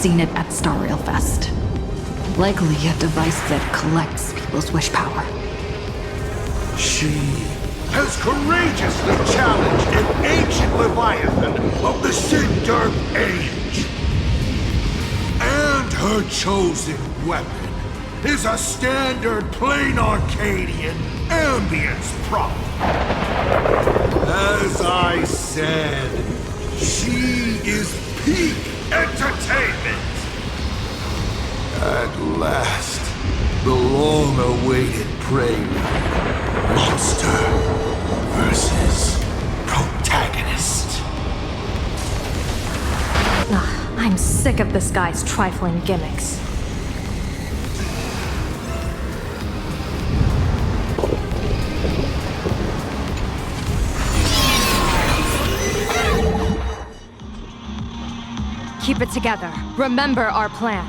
seen it at Star Rail Fest. Likely a device that collects people's wish power. She has courageously challenged an ancient Leviathan of the Cinder Age. And her chosen weapon is a standard plain Arcadian ambience prop. As I said, she is peak entertainment. At last, the long-awaited prelude. Monster versus protagonist. I'm sick of this guy's trifling gimmicks. Keep it together. Remember our plan.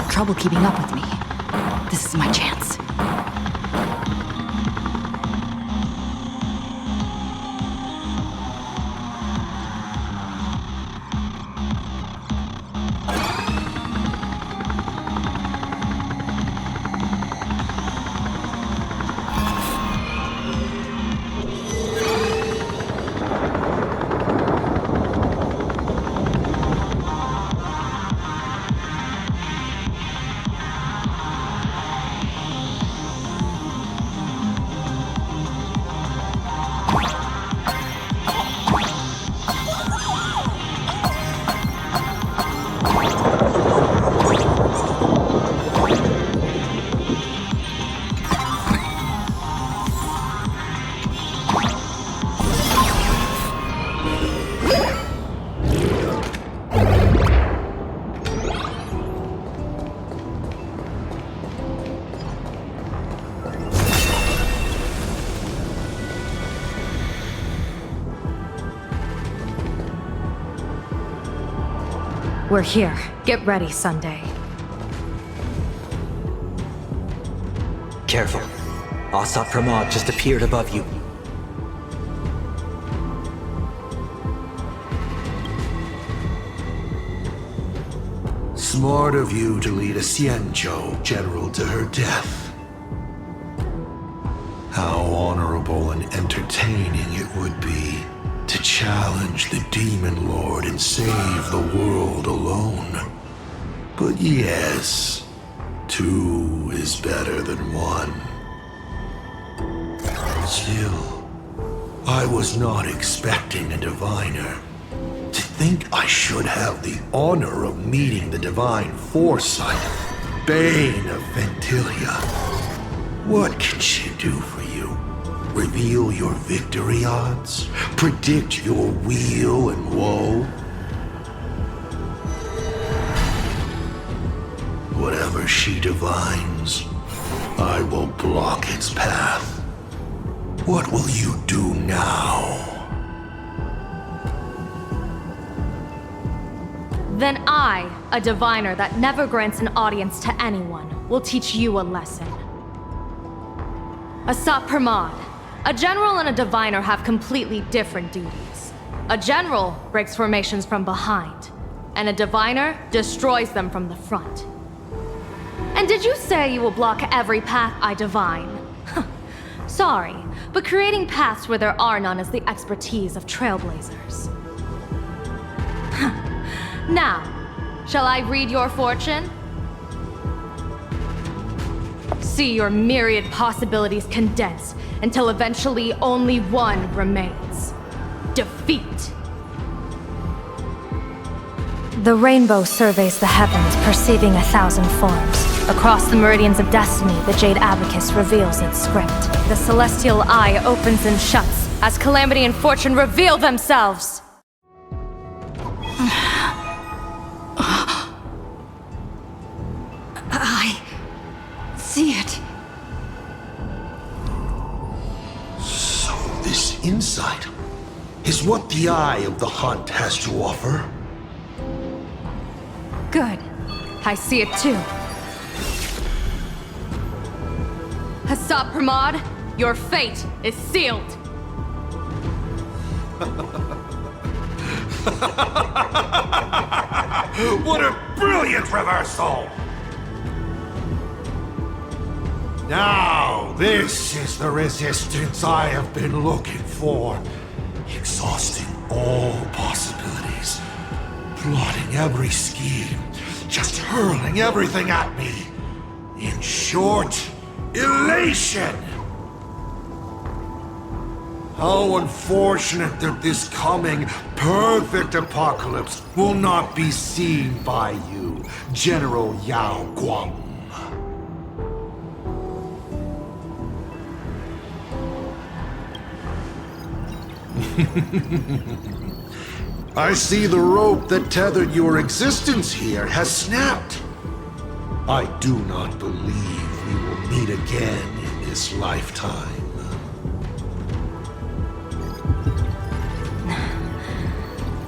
Trouble keeping up with me. This is my chance. We're here. Get ready, Sunday. Careful. Asat Pramod just appeared above you. Smart of you to lead a Xianzhou general to her death. How honorable and entertaining it would be to challenge the Demon Lord and save the world alone. But yes, 2 is better than 1. Still, I was not expecting a diviner. To think I should have the honor of meeting the divine foresight, Bane of Ventilia. What can she do for you? Reveal your victory odds? Predict your weal and woe? Whatever she divines, I will block its path. What will you do now? Then I, a diviner that never grants an audience to anyone, will teach you a lesson. Asat Pramod, a general and a diviner have completely different duties. A general breaks formations from behind, and a diviner destroys them from the front. And did you say you will block every path I divine? Sorry, but creating paths where there are none is the expertise of trailblazers. Now, shall I read your fortune? See your myriad possibilities condense until eventually only one remains. Defeat. The rainbow surveys the heavens, perceiving 1,000 forms. Across the meridians of destiny, the Jade Abacus reveals its script. The celestial eye opens and shuts as calamity and fortune reveal themselves. I see it. So this insight is what the Eye of the Hunt has to offer? Good. I see it too. Asat Pramod, your fate is sealed. What a brilliant reversal! Now, this is the resistance I have been looking for. Exhausting all possibilities. Plotting every scheme. Just hurling everything at me. In short, elation! How unfortunate that this coming perfect apocalypse will not be seen by you, General Yao Guang. I see the rope that tethered your existence here has snapped. I do not believe we will meet again in this lifetime.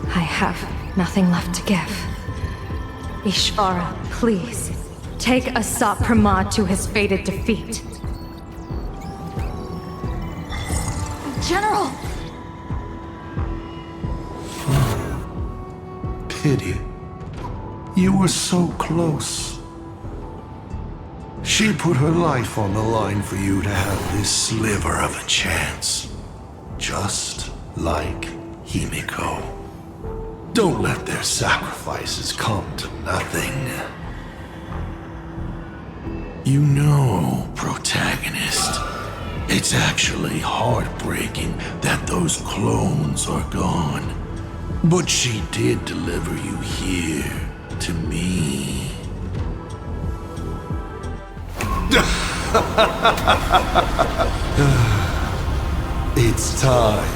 I have nothing left to give. Ishvara, please, take Asat Pramod to his fated defeat. General! Pity. You were so close. She put her life on the line for you to have this sliver of a chance. Just like Himiko. Don't let their sacrifices come to nothing. You know, protagonist, it's actually heartbreaking that those clones are gone. But she did deliver you here, to me. It's time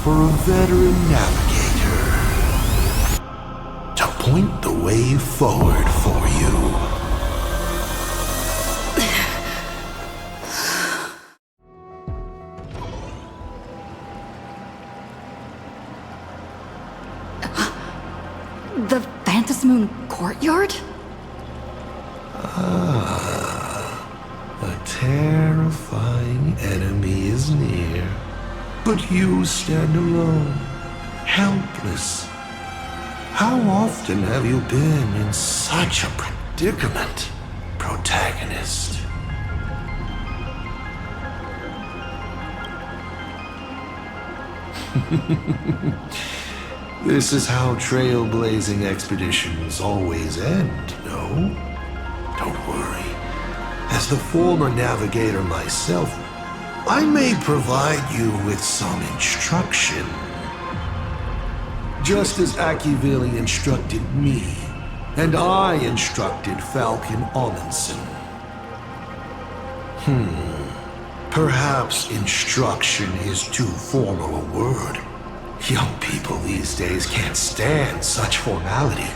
for a veteran navigator to point the way forward for you. The Phantasmoon courtyard? A terrifying enemy is near, but you stand alone, helpless. How often have you been in such a predicament, protagonist? This is how trailblazing expeditions always end, no? Don't worry. As the former navigator myself, I may provide you with some instruction. Just as Akivili instructed me, and I instructed Falcon Amundsen. Perhaps instruction is too formal a word. Young people these days can't stand such formality.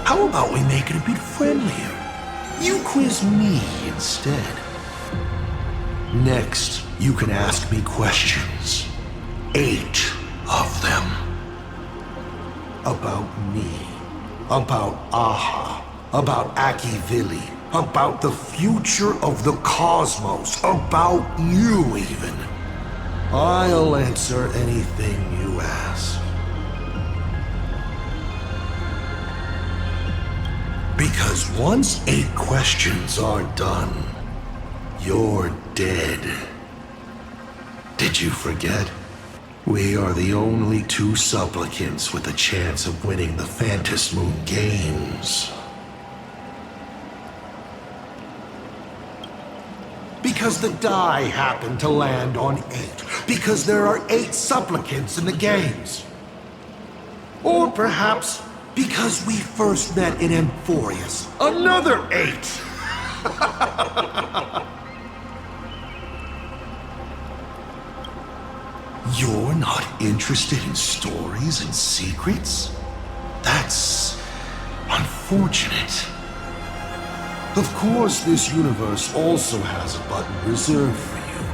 How about we make it a bit friendlier? You quiz me instead. Next, you can ask me questions. 8 of them. About me. About Aha. About Akivili. About the future of the cosmos. About you, even. I'll answer anything you ask. Because once 8 questions are done, you're dead. Did you forget? We are the only 2 supplicants with a chance of winning the Phantom Moon Games. Because the die happened to land on 8. Because there are 8 supplicants in the games. Or perhaps because we first met in Amphorius. Another 8! You're not interested in stories and secrets? That's unfortunate. Of course, this universe also has a button reserved for you.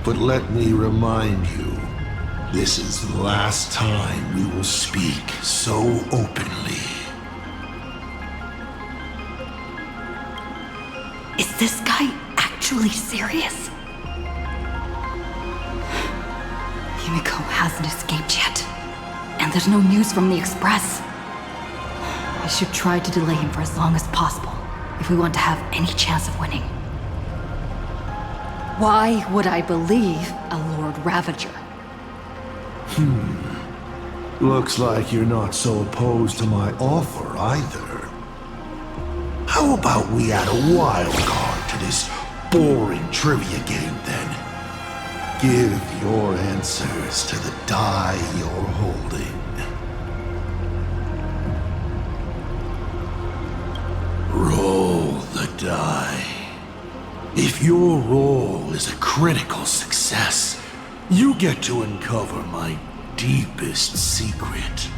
But let me remind you, this is the last time we will speak so openly. Is this guy actually serious? Yumiko hasn't escaped yet. And there's no news from the Express. I should try to delay him for as long as possible, if we want to have any chance of winning. Why would I believe a Lord Ravager? Looks like you're not so opposed to my offer either. How about we add a wild card to this boring trivia game then? Give your answers to the die you're holding. Roll the die. If your roll is a critical success, you get to uncover my deepest secret.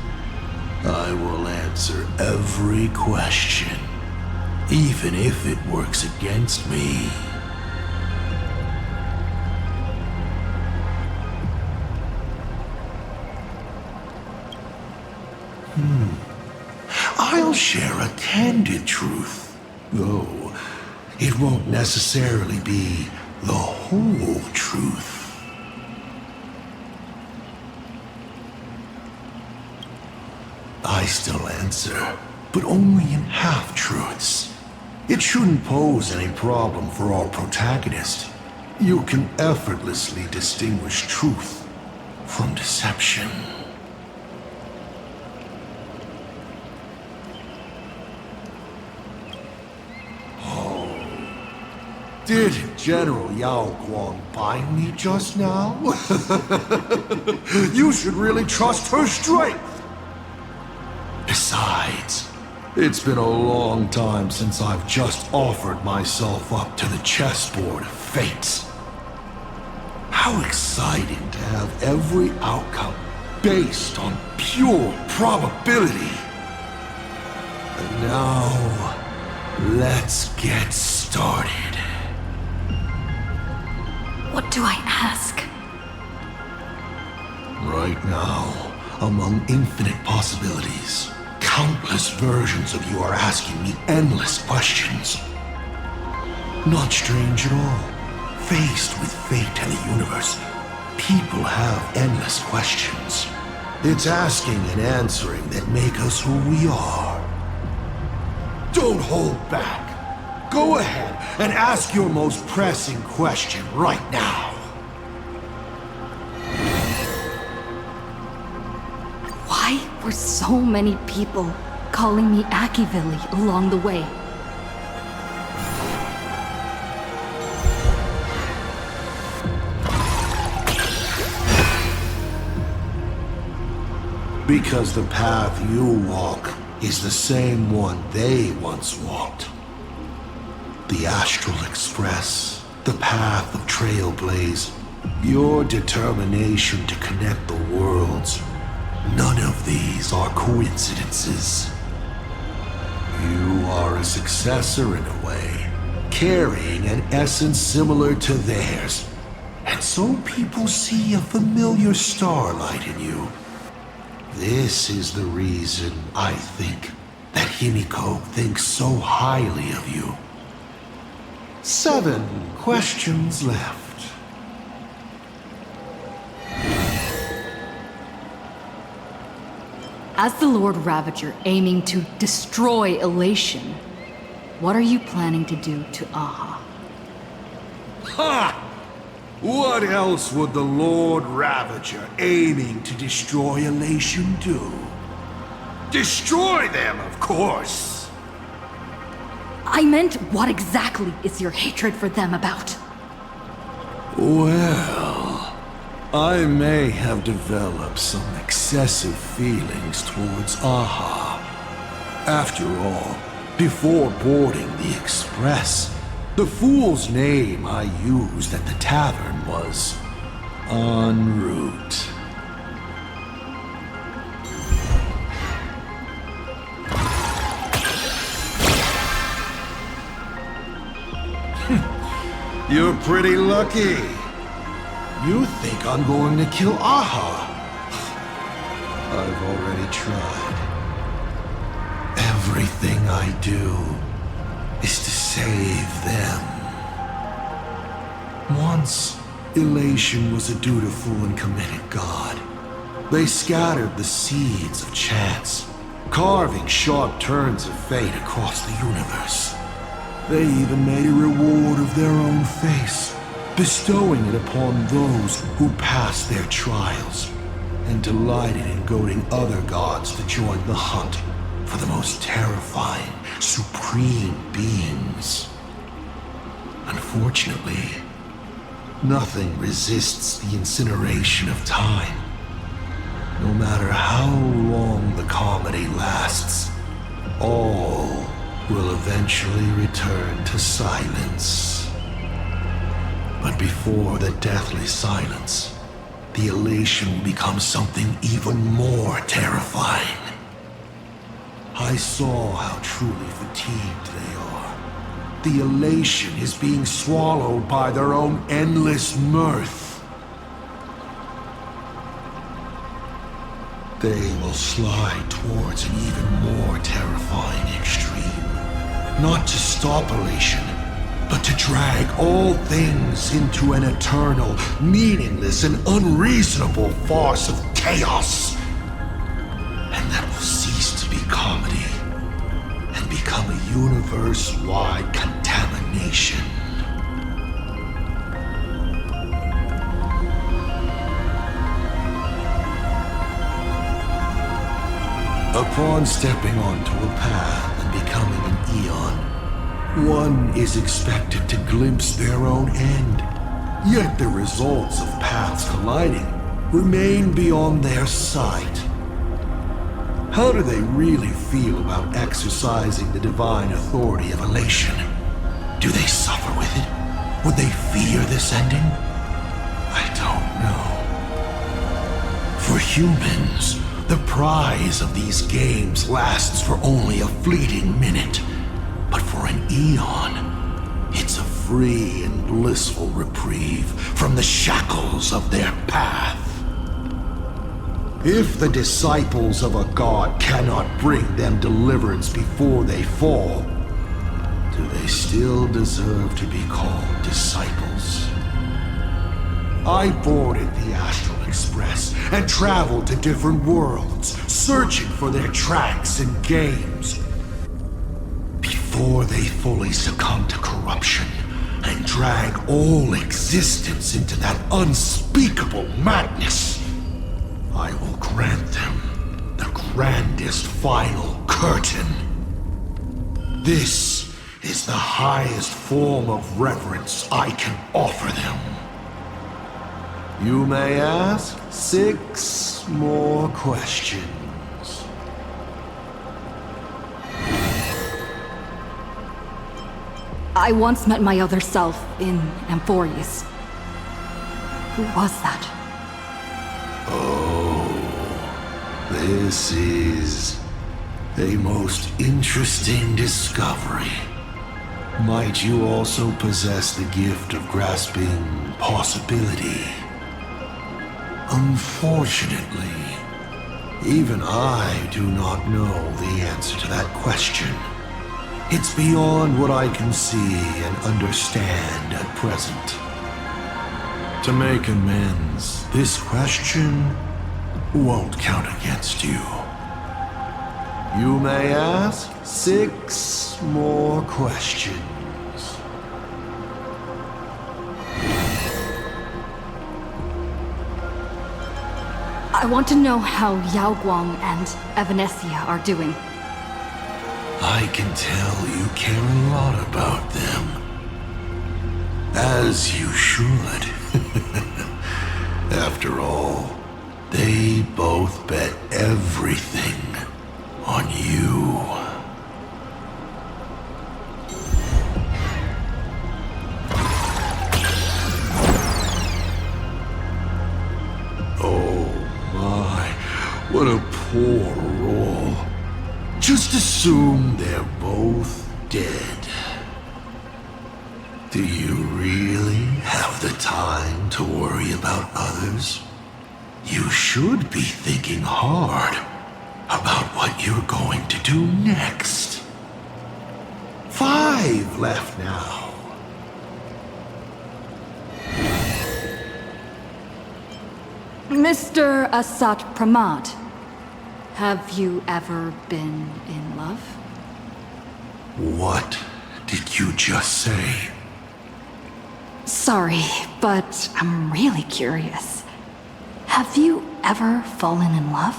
I will answer every question, even if it works against me. I'll share a candid truth, though it won't necessarily be the whole truth. I still answer, but only in half-truths. It shouldn't pose any problem for our protagonist. You can effortlessly distinguish truth from deception. Did General Yao Guang bind me just now? You should really trust her strength! Besides, it's been a long time since I've just offered myself up to the chessboard of fate. How exciting to have every outcome based on pure probability. And now, let's get started. What do I ask? Right now, among infinite possibilities, countless versions of you are asking me endless questions. Not strange at all. Faced with fate and the universe, people have endless questions. It's asking and answering that make us who we are. Don't hold back. Go ahead and ask your most pressing question right now. Why were so many people calling me Akivili along the way? Because the path you walk is the same one they once walked. The Astral Express, the path of Trailblaze, your determination to connect the worlds. None of these are coincidences. You are a successor in a way, carrying an essence similar to theirs. And so people see a familiar starlight in you. This is the reason, I think, that Himiko thinks so highly of you. 7 questions left. As the Lord Ravager aiming to destroy Elation, what are you planning to do to Aha? Ha! What else would the Lord Ravager aiming to destroy Elation do? Destroy them, of course! I meant, what exactly is your hatred for them about? Well, I may have developed some excessive feelings towards Aha. After all, before boarding the Express, the fool's name I used at the tavern was En route. You're pretty lucky. You think I'm going to kill Aha? I've already tried. Everything I do is to save them. Once, Elation was a dutiful and committed god. They scattered the seeds of chance, carving sharp turns of fate across the universe. They even made a reward of their own face, bestowing it upon those who passed their trials, and delighted in goading other gods to join the hunt for the most terrifying, supreme beings. Unfortunately, nothing resists the incineration of time. No matter how long the comedy lasts, all will eventually return to silence. But before the deathly silence, the elation will become something even more terrifying. I saw how truly fatigued they are. The elation is being swallowed by their own endless mirth. They will slide towards an even more terrifying extreme. Not to stop elation, but to drag all things into an eternal, meaningless, and unreasonable farce of chaos. And that will cease to be comedy and become a universe-wide contamination. Upon stepping onto a path and becoming an Eon, one is expected to glimpse their own end. Yet the results of paths colliding remain beyond their sight. How do they really feel about exercising the divine authority of elation? Do they suffer with it? Would they fear this ending? I don't know. For humans, the prize of these games lasts for only a fleeting minute. But for an Eon, it's a free and blissful reprieve from the shackles of their path. If the disciples of a god cannot bring them deliverance before they fall, do they still deserve to be called disciples? I boarded the Astral Express and traveled to different worlds, searching for their tracks and games. Before they fully succumb to corruption and drag all existence into that unspeakable madness, I will grant them the grandest final curtain. This is the highest form of reverence I can offer them. You may ask 6 more questions. I once met my other self in Amphorius. Who was that? Oh, this is a most interesting discovery. Might you also possess the gift of grasping possibility? Unfortunately, even I do not know the answer to that question. It's beyond what I can see and understand at present. To make amends, this question won't count against you. You may ask 6 more questions. I want to know how Yao Guang and Evanesia are doing. I can tell you care a lot about them. As you should. After all, they both bet everything on you. Oh my, what a poor roll. Just assume they're both dead. Do you really have the time to worry about others? You should be thinking hard about what you're going to do next. 5 left now. Mr. Asat Pramad, have you ever been in love? What did you just say? Sorry, but I'm really curious. Have you ever fallen in love?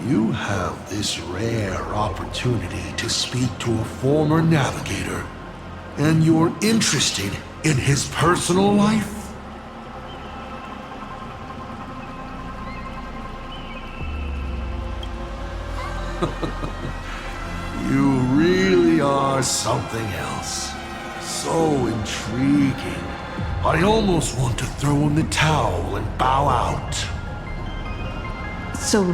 You have this rare opportunity to speak to a former navigator, and you're interested in his personal life? You really are something else. So intriguing. I almost want to throw in the towel and bow out. So,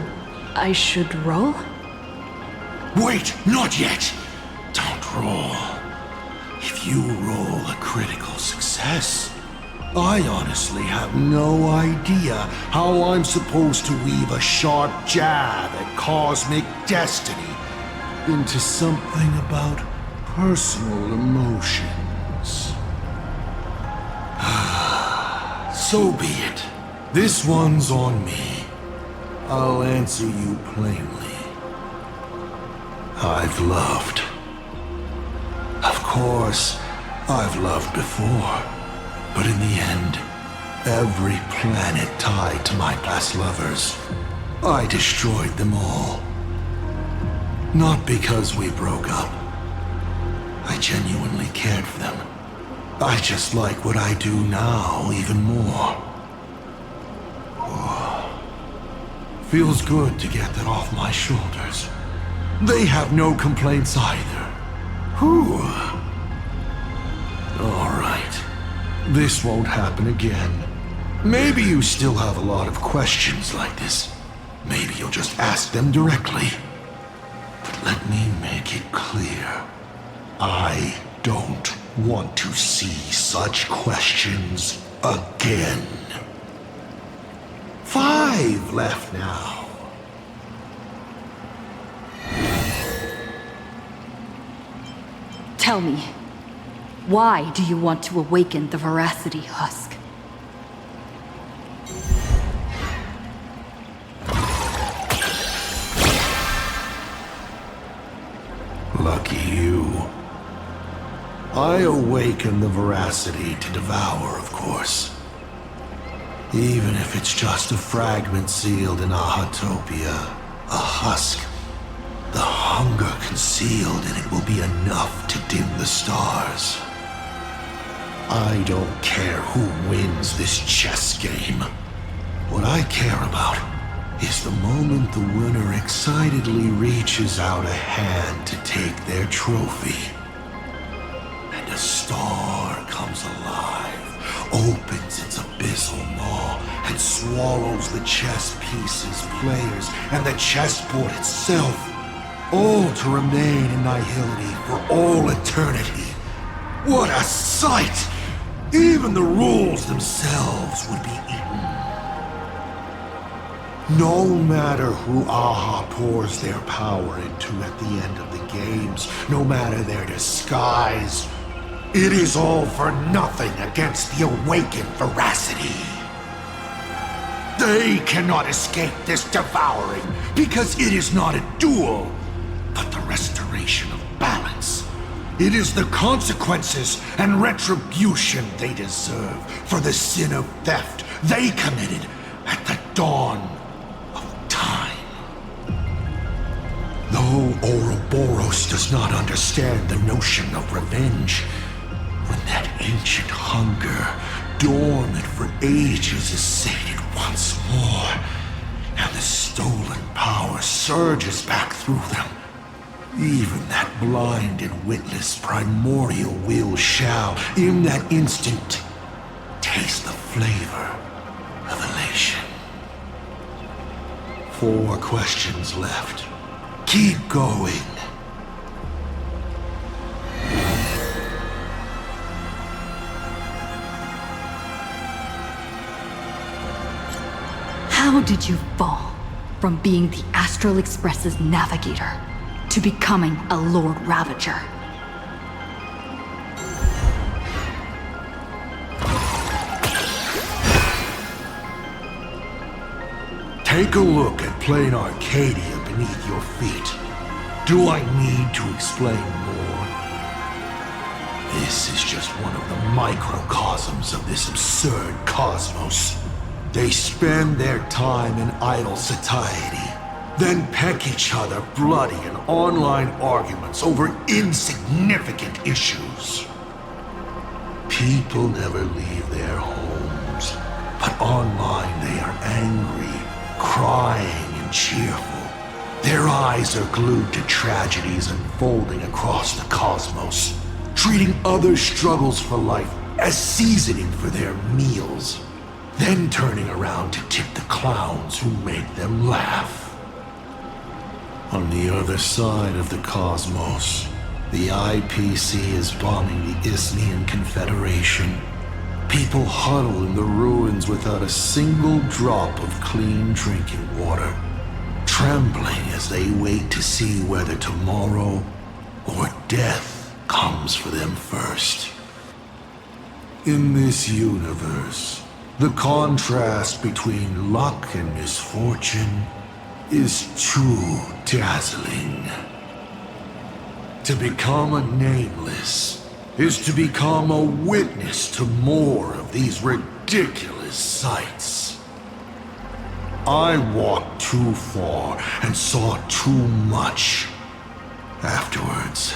I should roll? Wait, not yet! Don't roll. If you roll a critical success, I honestly have no idea how I'm supposed to weave a sharp jab at cosmic destiny into something about personal emotions. So be it. This one's on me. I'll answer you plainly. I've loved. Of course, I've loved before. But in the end, every planet tied to my past lovers, I destroyed them all. Not because we broke up. I genuinely cared for them. I just like what I do now even more. Oh. Feels good to get that off my shoulders. They have no complaints either. Whew. All right. This won't happen again. Maybe you still have a lot of questions like this. Maybe you'll just ask them directly. But let me make it clear. I don't want to see such questions again. 5 left now. Tell me, Why do you want to awaken the veracity husk? Lucky you. I awaken the veracity to devour, of course. Even if it's just a fragment sealed in Ahatopia, a husk. The hunger concealed in it will be enough to dim the stars. I don't care who wins this chess game. What I care about is the moment the winner excitedly reaches out a hand to take their trophy. And a star comes alive, opens its abyssal maw, and swallows the chess pieces, players, and the chessboard itself, all to remain in nihility for all eternity. What a sight! Even the rules themselves would be eaten. No matter who Aha pours their power into at the end of the games, no matter their disguise, it is all for nothing against the awakened veracity. They cannot escape this devouring, because it is not a duel, but the restoration of balance. It is the consequences and retribution they deserve for the sin of theft they committed at the dawn of time. Though Ouroboros does not understand the notion of revenge, when that ancient hunger, dormant for ages, is sated once more, and the stolen power surges back through them, even that blind and witless primordial will shall, in that instant, taste the flavor of elation. 4 questions left. Keep going. How did you fall from being the Astral Express's navigator to becoming a Lord Ravager? Take a look at plain Arcadia beneath your feet. Do I need to explain more? This is just one of the microcosms of this absurd cosmos. They spend their time in idle satiety, then peck each other bloody in online arguments over insignificant issues. People never leave their homes, but online they are angry, crying, and cheerful. Their eyes are glued to tragedies unfolding across the cosmos, treating other struggles for life as seasoning for their meals, then turning around to tip the clowns who make them laugh. On the other side of the cosmos, the IPC is bombing the Isnian Confederation. People huddle in the ruins without a single drop of clean drinking water, trembling as they wait to see whether tomorrow or death comes for them first. In this universe, the contrast between luck and misfortune is too dazzling. To become a nameless is to become a witness to more of these ridiculous sights. I walked too far and saw too much. Afterwards,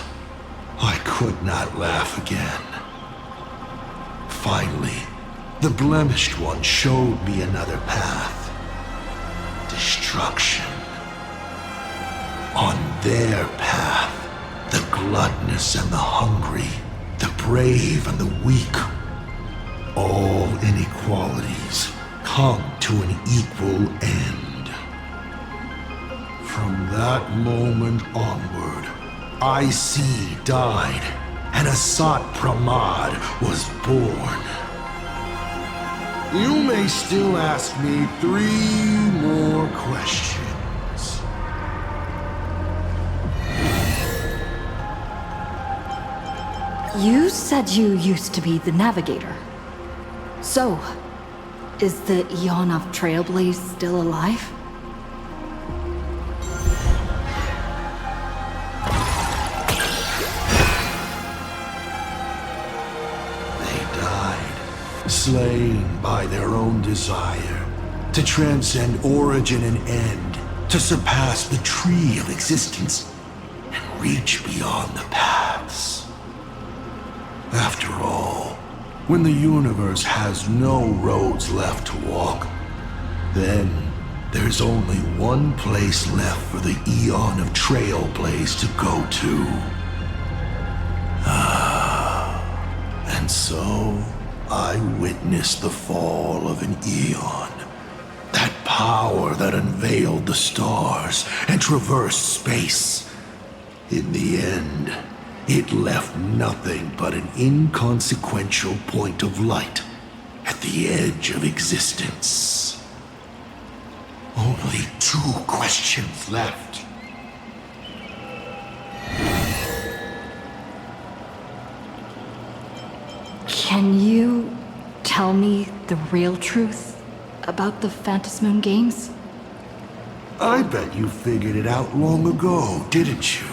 I could not laugh again. Finally, the blemished one showed me another path. Destruction. On their path, the gluttonous and the hungry, the brave and the weak, all inequalities come to an equal end. From that moment onward, IC died and Asat Pramad was born. You may still ask me 3 more questions. You said you used to be the navigator. So, is the Eon of Trailblaze still alive? They died, slain by their own desire, to transcend origin and end, to surpass the tree of existence, and reach beyond the paths. After all, when the universe has no roads left to walk, then there's only one place left for the Eon of Trailblaze to go to. And so, I witnessed the fall of an Eon. That power that unveiled the stars and traversed space. In the end, it left nothing but an inconsequential point of light at the edge of existence. Only 2 questions left. Can you tell me the real truth about the Phantasmoon games? I bet you figured it out long ago, didn't you?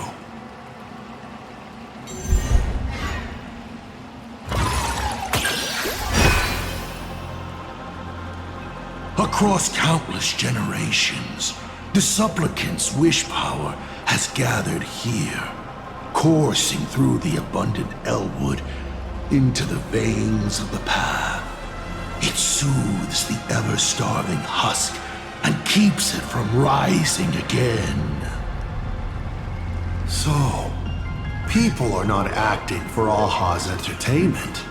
Across countless generations, the supplicant's wish power has gathered here, coursing through the abundant Elwood into the veins of the path. It soothes the ever-starving husk and keeps it from rising again. So, people are not acting for Aha's entertainment.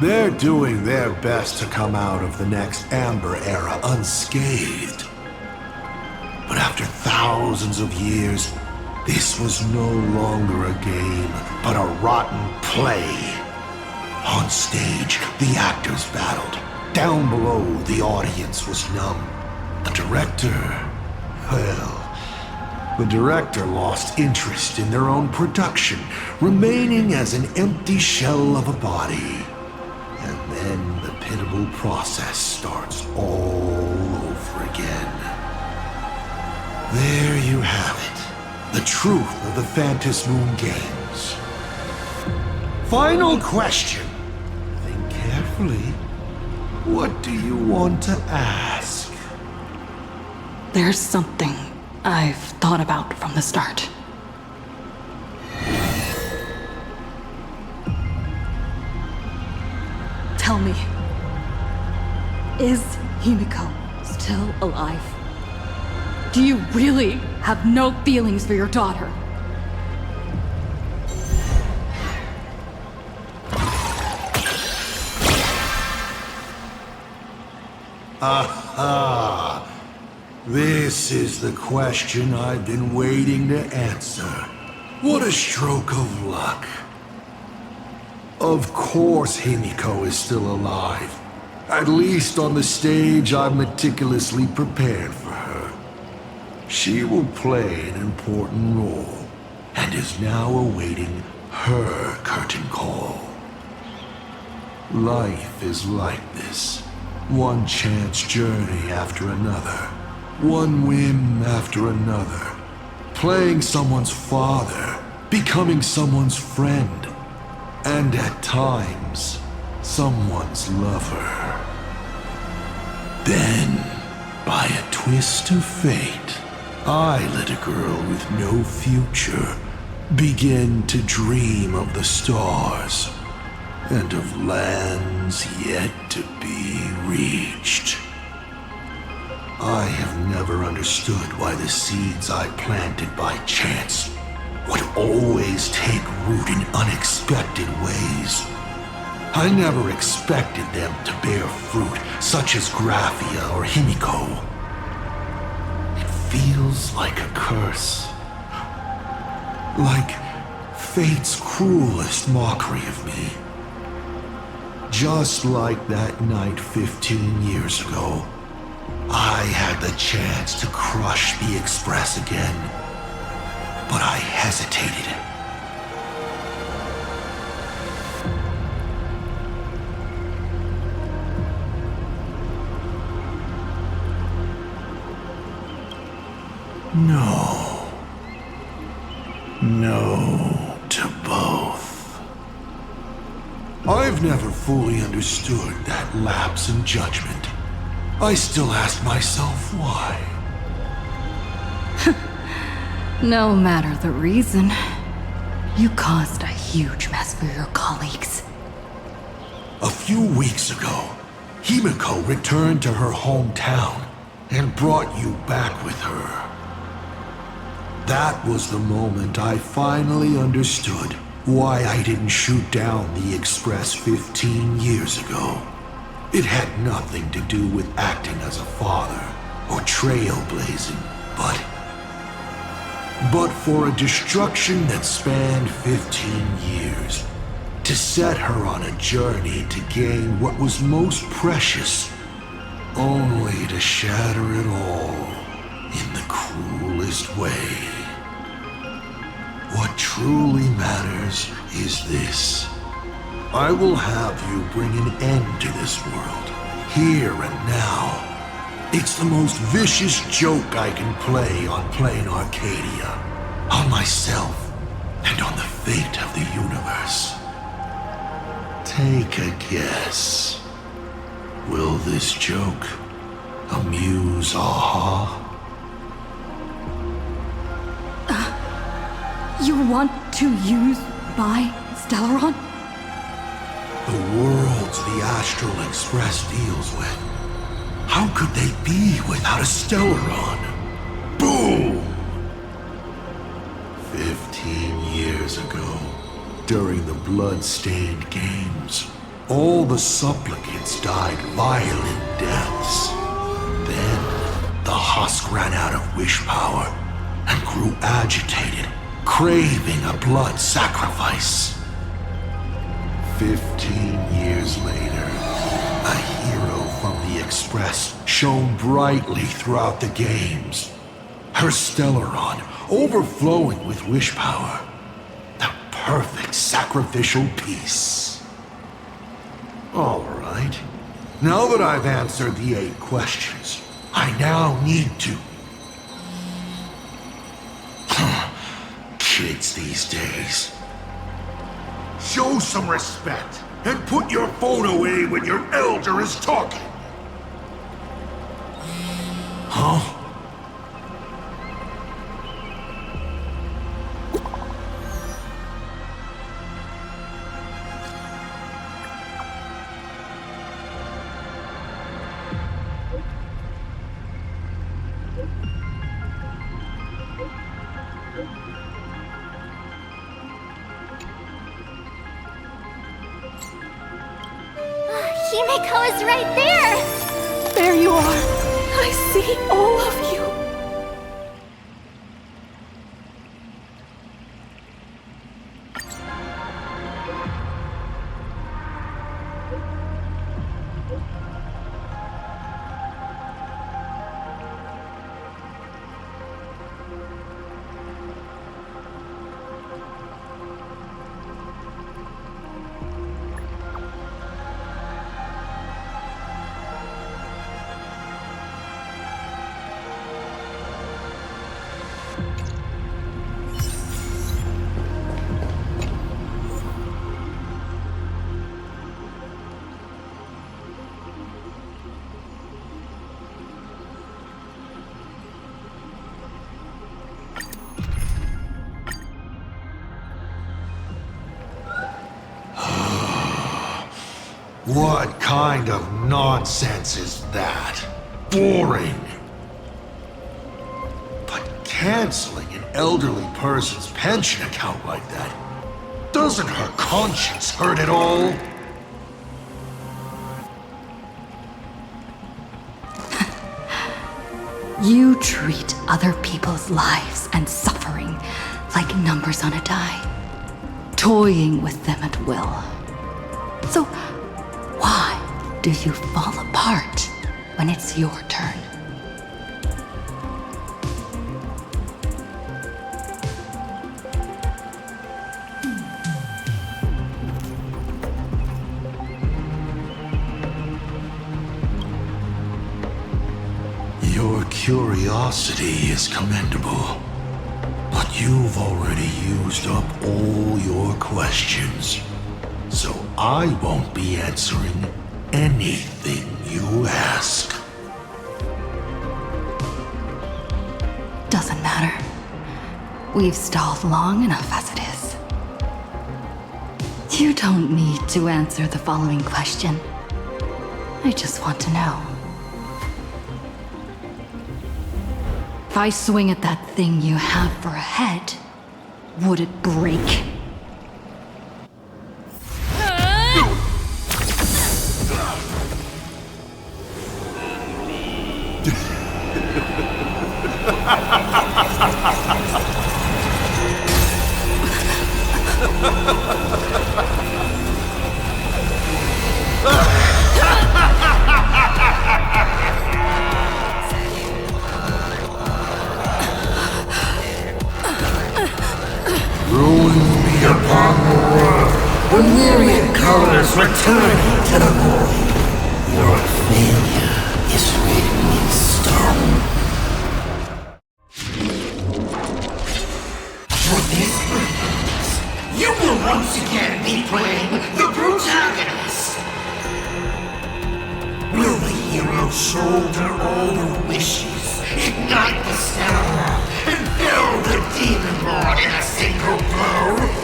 They're doing their best to come out of the next Amber Era unscathed. But after thousands of years, this was no longer a game, but a rotten play. On stage, the actors battled. Down below, the audience was numb. The director lost interest in their own production, remaining as an empty shell of a body. And then the pitiable process starts all over again. There you have it. The truth of the Phantasmoon games. Final question. Think carefully. What do you want to ask? There's something I've thought about from the start. Tell me, is Himiko still alive? Do you really have no feelings for your daughter? Aha! This is the question I've been waiting to answer. What a stroke of luck. Of course Himiko is still alive. At least on the stage I've meticulously prepared for her. She will play an important role, and is now awaiting her curtain call. Life is like this. One chance journey after another. One whim after another. Playing someone's father. Becoming someone's friend. And at times, someone's lover. Then, by a twist of fate, I let a girl with no future begin to dream of the stars and of lands yet to be reached. I have never understood why the seeds I planted by chance would always take root in unexpected ways. I never expected them to bear fruit, such as Graphia or Himiko. It feels like a curse. Like fate's cruelest mockery of me. Just like that night 15 years ago, I had the chance to crush the Express again, but I hesitated. No. No to both. I've never fully understood that lapse in judgment. I still ask myself why. No matter the reason, you caused a huge mess for your colleagues. A few weeks ago, Himiko returned to her hometown and brought you back with her. That was the moment I finally understood why I didn't shoot down the Express 15 years ago. It had nothing to do with acting as a father or trailblazing, but for a destruction that spanned 15 years, to set her on a journey to gain what was most precious, only to shatter it all in the cruelest way. What truly matters is this. I will have you bring an end to this world, here and now. It's the most vicious joke I can play on plain Arcadia, on myself, and on the fate of the universe. Take a guess. Will this joke amuse Aha? You want to use my Stellaron? The worlds the Astral Express deals with. How could they be without a Stellaron? Boom! 15 years ago, during the blood-stained games, all the supplicants died violent deaths. Then, the husk ran out of wish power and grew agitated, craving a blood sacrifice. 15 years later, a hero from the Express shone brightly throughout the games. Her Stellaron overflowing with wish power. The perfect sacrificial piece. All right. Now that I've answered the 8 questions, I now need to... Kids these days. Show some respect and put your phone away when your elder is talking. Huh? Himiko is right there! There you are! I see all of you! What kind of nonsense is that? Boring. But canceling an elderly person's pension account like that, doesn't her conscience hurt at all? You treat other people's lives and suffering like numbers on a die, toying with them at will. So, why do you fall apart when it's your turn? You're curiosity is commendable, but you've already used up all your questions, so I won't be answering anything you ask. Doesn't matter. We've stalled long enough as it is. You don't need to answer the following question. I just want to know. If I swing at that thing you have for a head, would it break? The myriad colors returning to the void. Your failure is written in stone. For this purpose, you will once again be playing the protagonist. Will the hero shoulder all the wishes, ignite the stellar, and fill the demon lord in a single blow?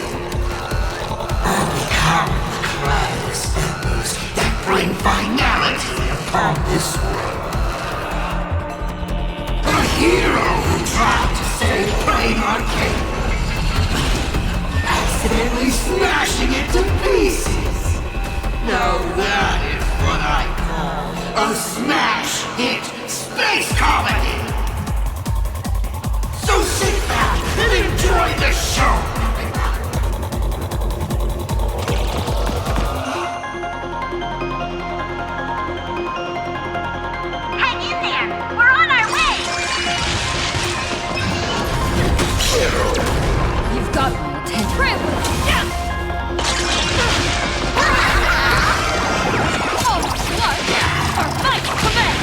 Or become the cries embers that bring finality upon this world? A hero who tried to save Brainard King, accidentally smashing it to pieces. Now that is what I call a smash hit space comedy. So sit back and enjoy the show. You've got me attention. Oh, what? Our fight command!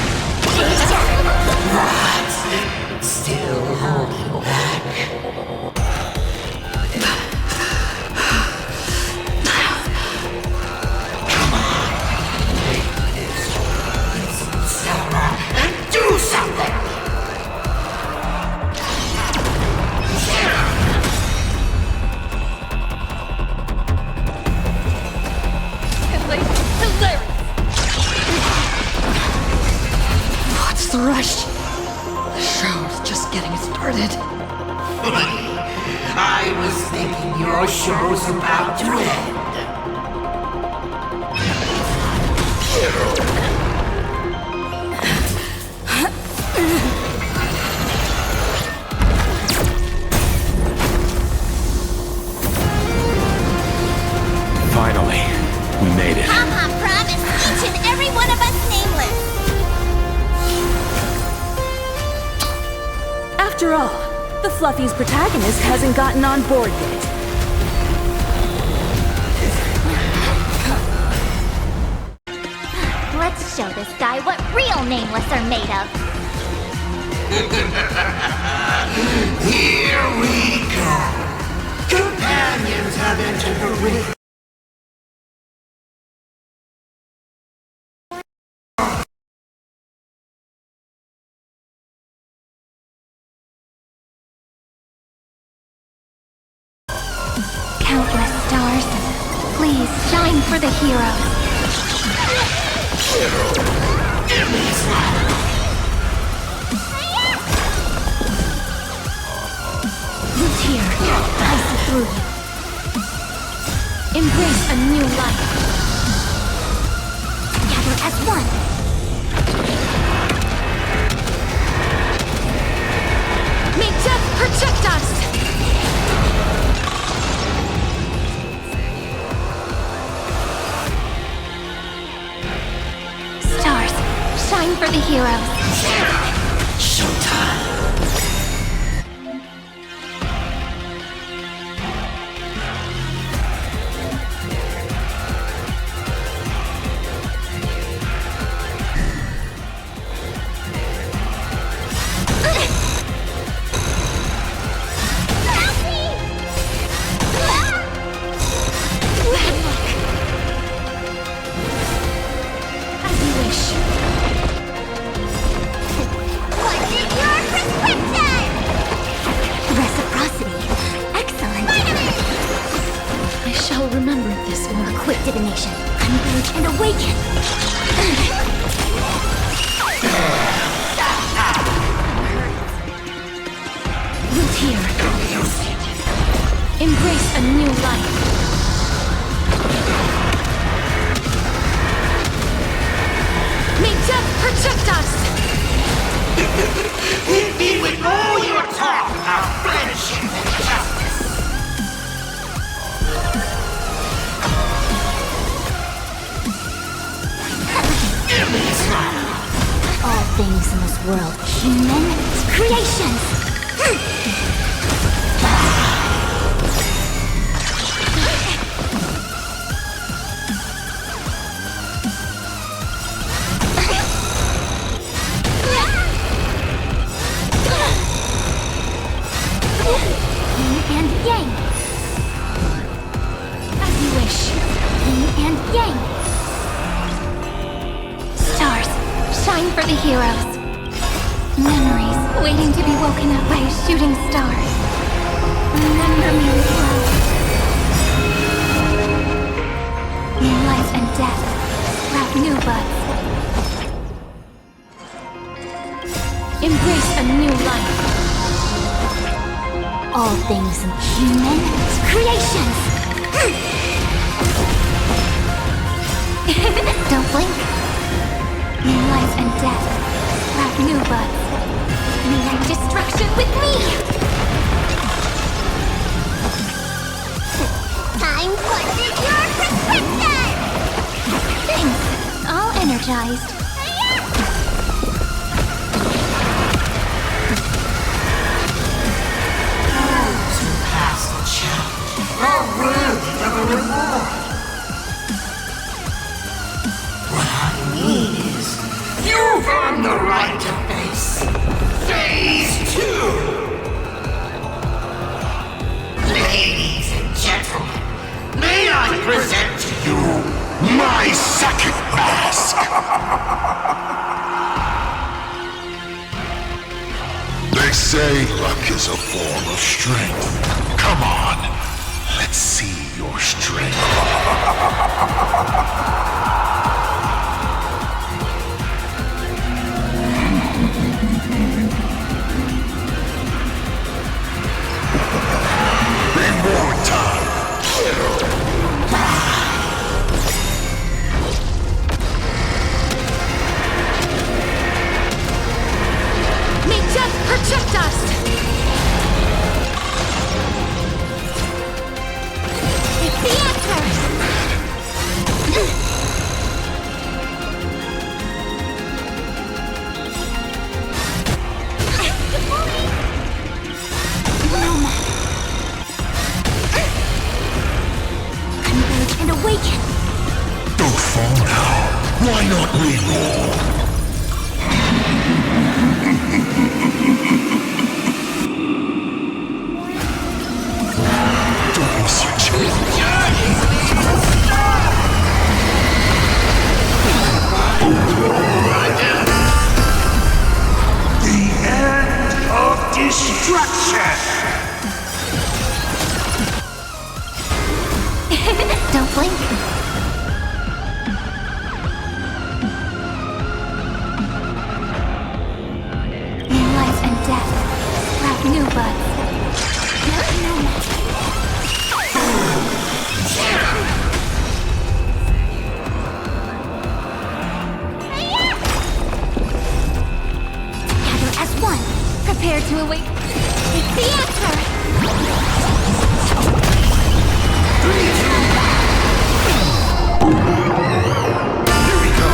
What? Still holding back? Come on, take this Sarah and do something! What's the rush? The show's just getting started. I was thinking your show's about to end. Finally, we made it. Papa promised each and every one of us nameless. After all, the Fluffy's protagonist hasn't gotten on board yet. Let's show this guy what real nameless are made of. Here we go. Companions have entered the ring. Countless stars, please shine for the heroes. Who's here? I see through you. Embrace a new life. Together as one. May death protect us! Stars, shine for the heroes. Showtime. Converge and awaken! Root here. Embrace a new life. May death protect us! Hit me with all your talk about friendship and justice. Give me a smile. All things in this world, human creations! Yin and yang. As you wish. Yin and yang. Stars, shine for the heroes. Memories waiting to be woken up by a shooting star. Remember me well. In life and death, sprout new buds. Embrace a new life. All things in human creations. Don't blink. In life and death, sprout new buds. Unite destruction with me. Time for your prescription. Thanks. All energized. Those who pass the challenge are worthy of a reward. What I mean is, you've earned the right to face Phase 2. Ladies and gentlemen, may I present to you my second mask? They say luck is a form of strength. Come on, let's see your strength. Reward time. May death protect us! It's the answer. Converge and awaken. Don't fall now. Why not reroll? Don't miss your chance. The end of destruction! Don't blink. In life and death, sprout new buds. Together as one, prepare to await. It's the answer. Here we go!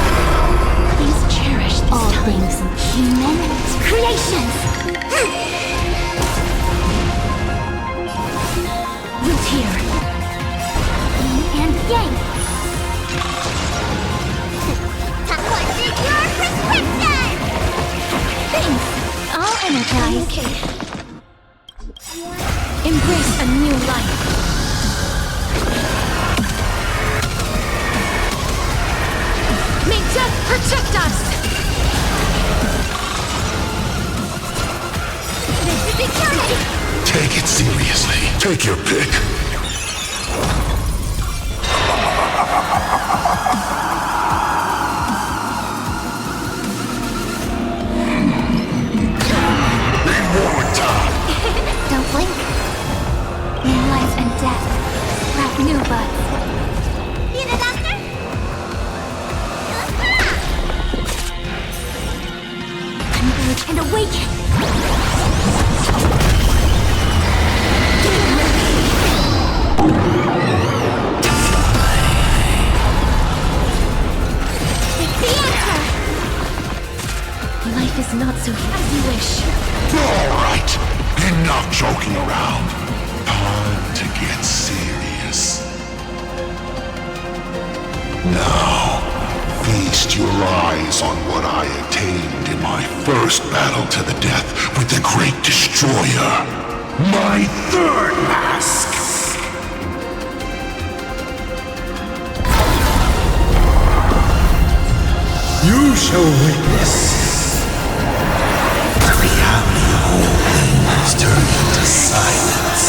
Please cherish all things in human creations. Root here. Yin and yang. What's your prescription? Thanks. All energized. Okay. Embrace a new life. May death protect us! This is eternity. Take it seriously. Take your pick. awaken! It's the answer! Life is not so as you wish. All right, enough joking around. Time to get serious. Now, feast your eyes on what I attained in my first battle to the death with the Great Destroyer. My third mask! You shall witness the reality of all things turn into silence.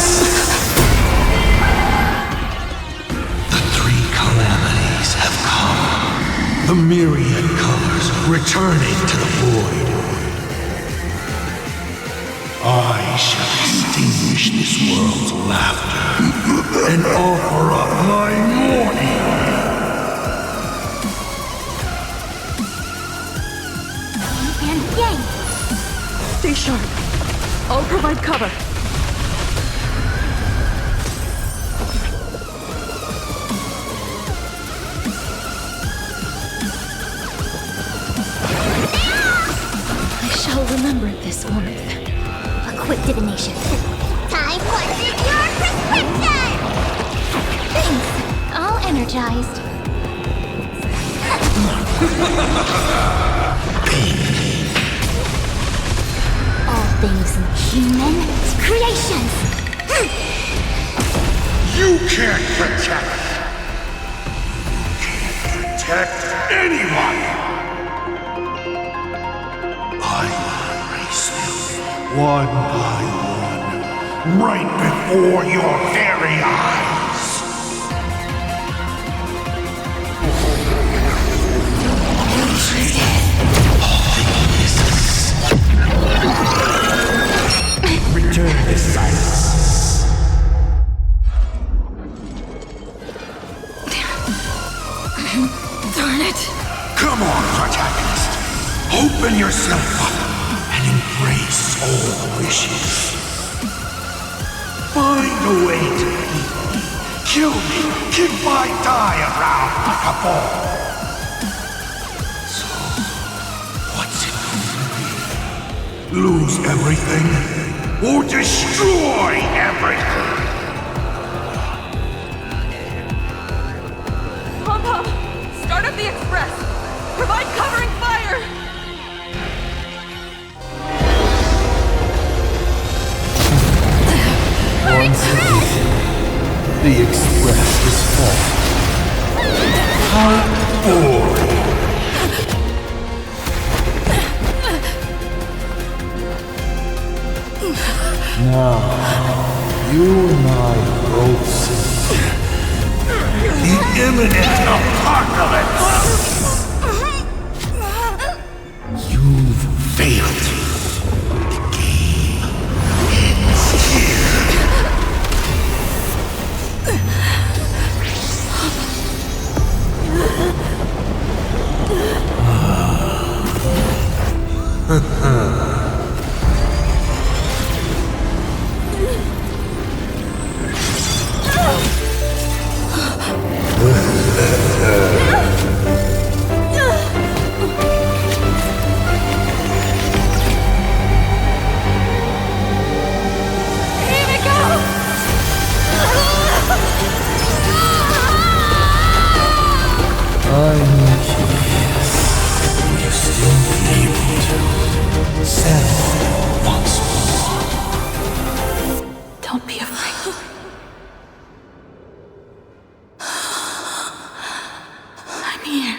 The three calamities have come. The myriad colors returning to the void. I shall extinguish this world's laughter and offer up my mourning. And yang! Stay sharp. I'll provide cover. I shall remember this warmth. A quick divination. Time for your prescription! Thanks. All energized. All things human creations. You can't protect. Protect anyone. I will erase them one by one, right before your very eyes. Return this silence. Darn it. Come on, protagonist. Open yourself up and embrace all the wishes. Find a way to beat me. Kill me. Kick my die around like a ball. So, what's it going to be? Lose everything or destroy everything? Pom-Pom, start up the express. Provide covering fire. Once again, the express is full. How boring. Now, you and I both see the imminent apocalypse. You've failed. The game ends here. I'm curious. Will you still be able to settle once more? Don't be afraid. I'm here.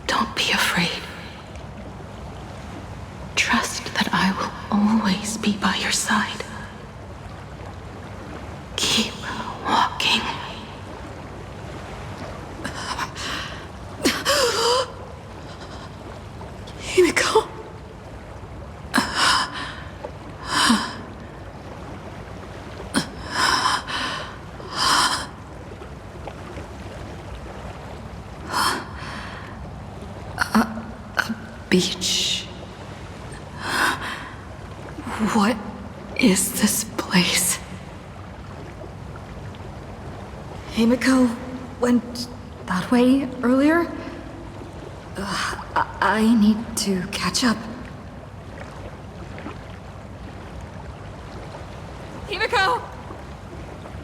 Don't be afraid. Trust that I will always be by your side. Keep walking. Himiko. beach. What is this place? Himiko went that way earlier? I need to catch up. Himiko!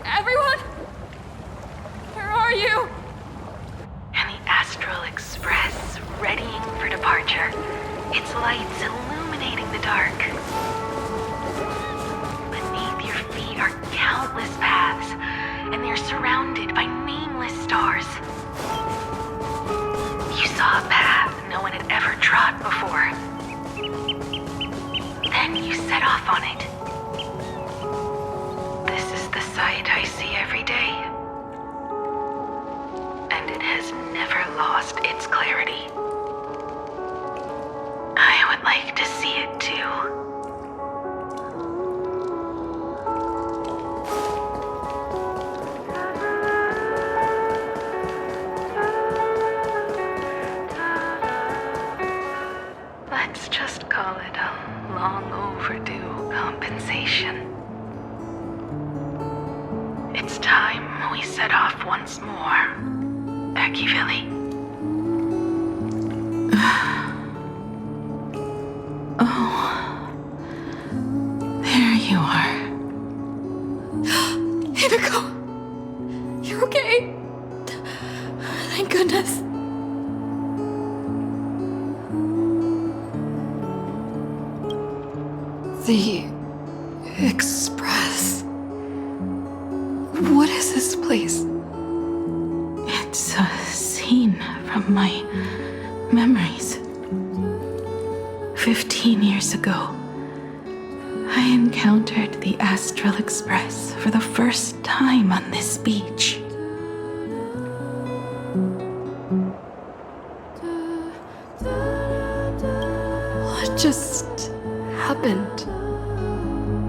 Everyone? Where are you? And the Astral Express, readying for departure. Its lights illuminating the dark. Beneath your feet are countless paths, and they're surrounded by nameless stars. You saw a path no one had ever trod before. Then you set off on it. This is the sight I see every day. And it has never lost its clarity. I would like to see it too. Let's just call it a long overdue compensation. It's time we set off once more, Akivili. Oh, there you are. Himiko, you're okay. Thank goodness. The Express. What is this place? It's a scene from my memories. 15 years ago, I encountered the Astral Express for the first time on this beach. What just happened?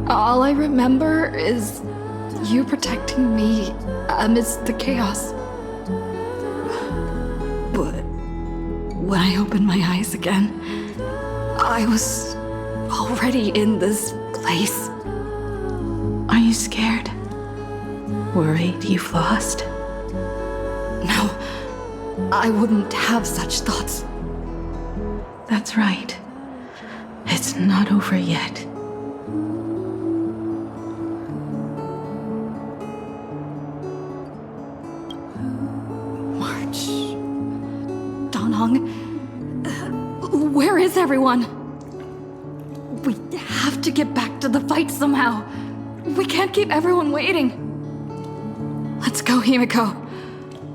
All I remember is you protecting me amidst the chaos. But when I opened my eyes again, I was already in this place. Are you scared? Worried you've lost? No, I wouldn't have such thoughts. That's right. It's not over yet. March. Danhong. Where is everyone? We have to get back to the fight somehow. We can't keep everyone waiting. Let's go, Himiko.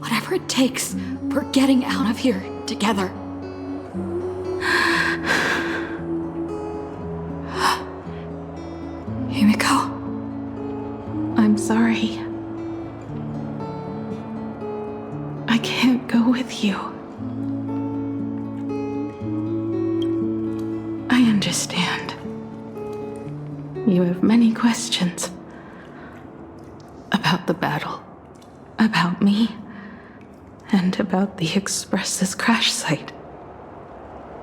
Whatever it takes, we're getting out of here together. Himiko. I'm sorry. I can't go with you. I understand. You have many questions. About the battle. About me. And about the Express's crash site.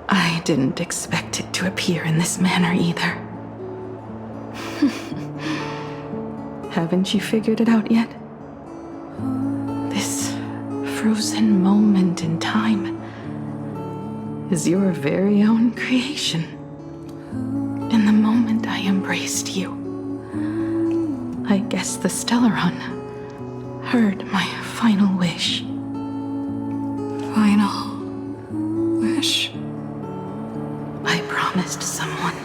I didn't expect it to appear in this manner either. Haven't you figured it out yet? This frozen moment in time is your very own creation. In the moment I embraced you, I guess the Stellaron heard my final wish. Final wish? I promised someone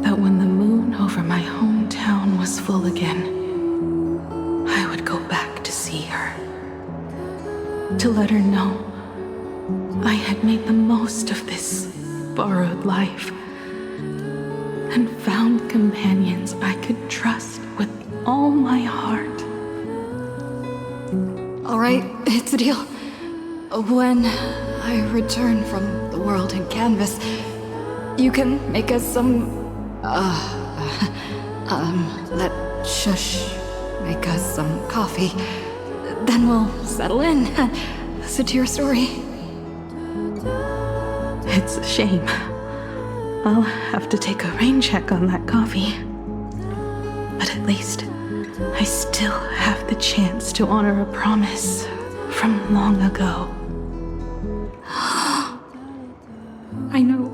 that when the moon over my hometown was full again, I would go back to see her. To let her know I had made the most of this borrowed life and found companions I could trust with all my heart. All right, it's a deal. When I return from the world in canvas, you can make us some, let Shush make us some coffee. Then we'll settle in, listen to your story. It's a shame. I'll have to take a rain check on that coffee. But at least I still have the chance to honor a promise from long ago. I know.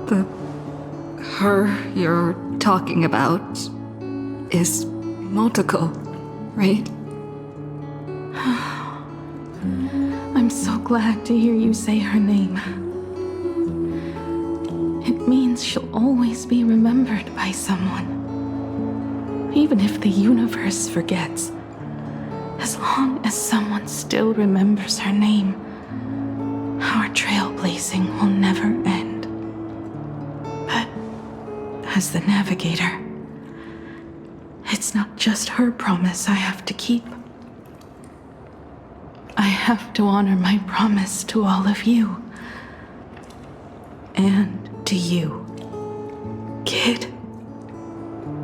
The her you're talking about is Motoko, right? I'm so glad to hear you say her name. It means she'll always be remembered by someone. Even if the universe forgets, as long as someone still remembers her name, our trailblazing will never end. But as the navigator, it's not just her promise I have to keep. I have to honor my promise to all of you. And to you, kid.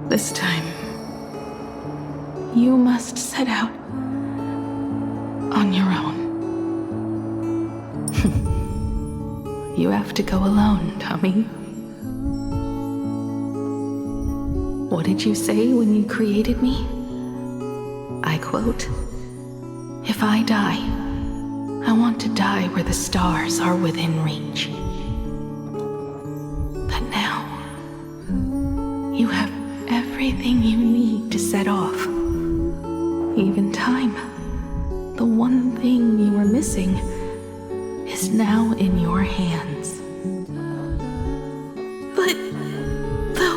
This time, you must set out on your own. You have to go alone, Tommy. What did you say when you created me? I quote, "If I die, I want to die where the stars are within reach." But now, you have everything you need to set off. Even time. The one thing you were missing is now in your hands. But the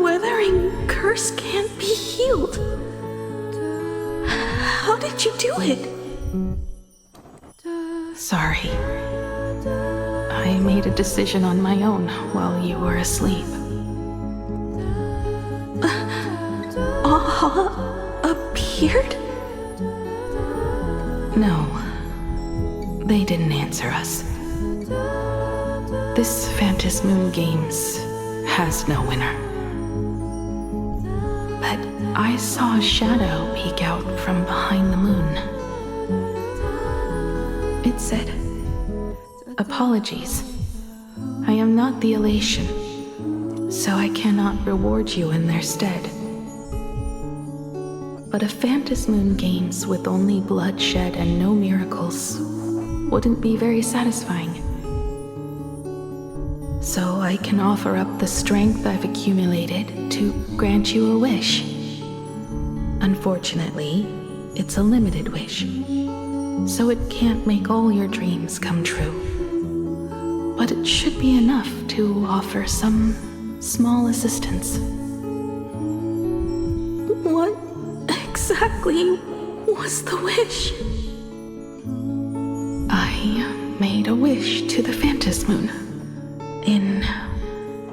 weathering curse can't be healed. How did you do it? Sorry. I made a decision on my own while you were asleep. Appeared? No. They didn't answer us. This Phantom Moon Games has no winner. But I saw a shadow peek out from behind the moon. It said, "Apologies. I am not the elation, so I cannot reward you in their stead." But a Phantom Moon Games with only bloodshed and no miracles wouldn't be very satisfying. So I can offer up the strength I've accumulated to grant you a wish. Unfortunately, it's a limited wish, so it can't make all your dreams come true. But it should be enough to offer some small assistance. What exactly was the wish? I made a wish to the Phantom Moon in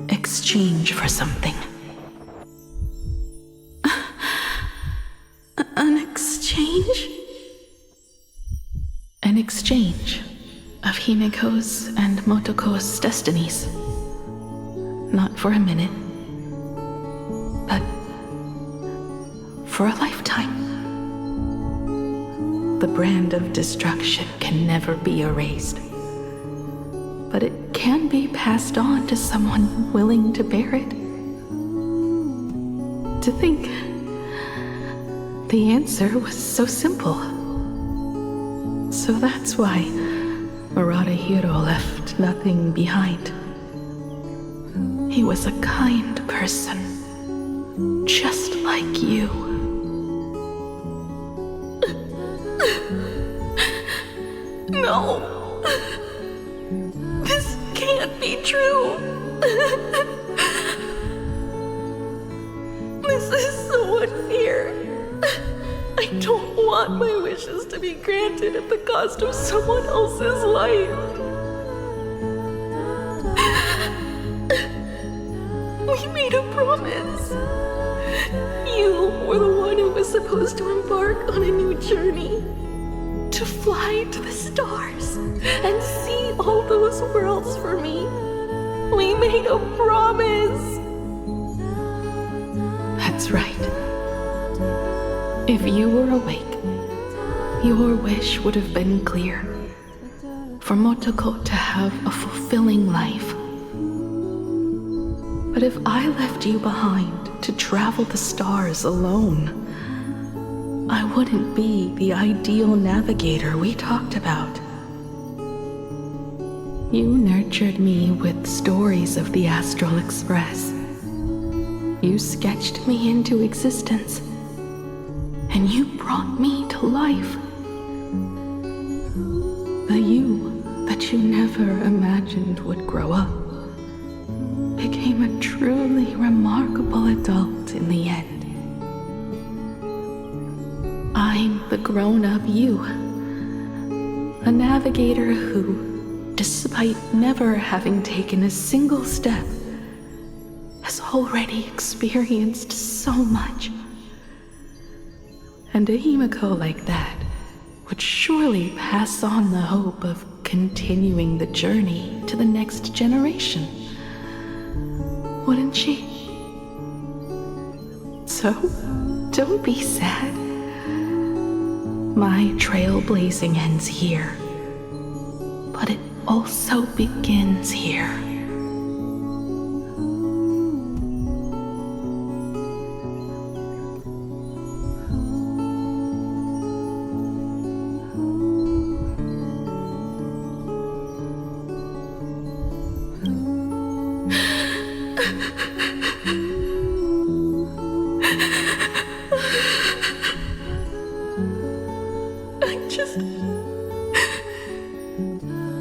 exchange for something. An exchange? An exchange of Himiko's and Motoko's destinies. Not for a minute, but for a lifetime. The brand of destruction can never be erased, but it can be passed on to someone willing to bear it. To think the answer was so simple. So that's why Murata-hiro left nothing behind. He was a kind person, just like you. No! This can't be true! This is so unfair. I don't want my wishes to be granted at the cost of someone else's life. We made a promise. You were the one who was supposed to embark on a new journey. To fly to the stars and see all those worlds for me. We made a promise. That's right. If you were awake, your wish would have been clear. for Motoko to have a fulfilling life. But if I left you behind to travel the stars alone, I wouldn't be the ideal navigator we talked about. You nurtured me with stories of the Astral Express. You sketched me into existence, and you brought me to life. The you that you never imagined would grow up became a truly remarkable adult in the end. I'm the grown-up you, a navigator who, despite never having taken a single step, has already experienced so much. And a Himiko like that would surely pass on the hope of continuing the journey to the next generation, wouldn't she? So, don't be sad. My trailblazing ends here, but it also begins here.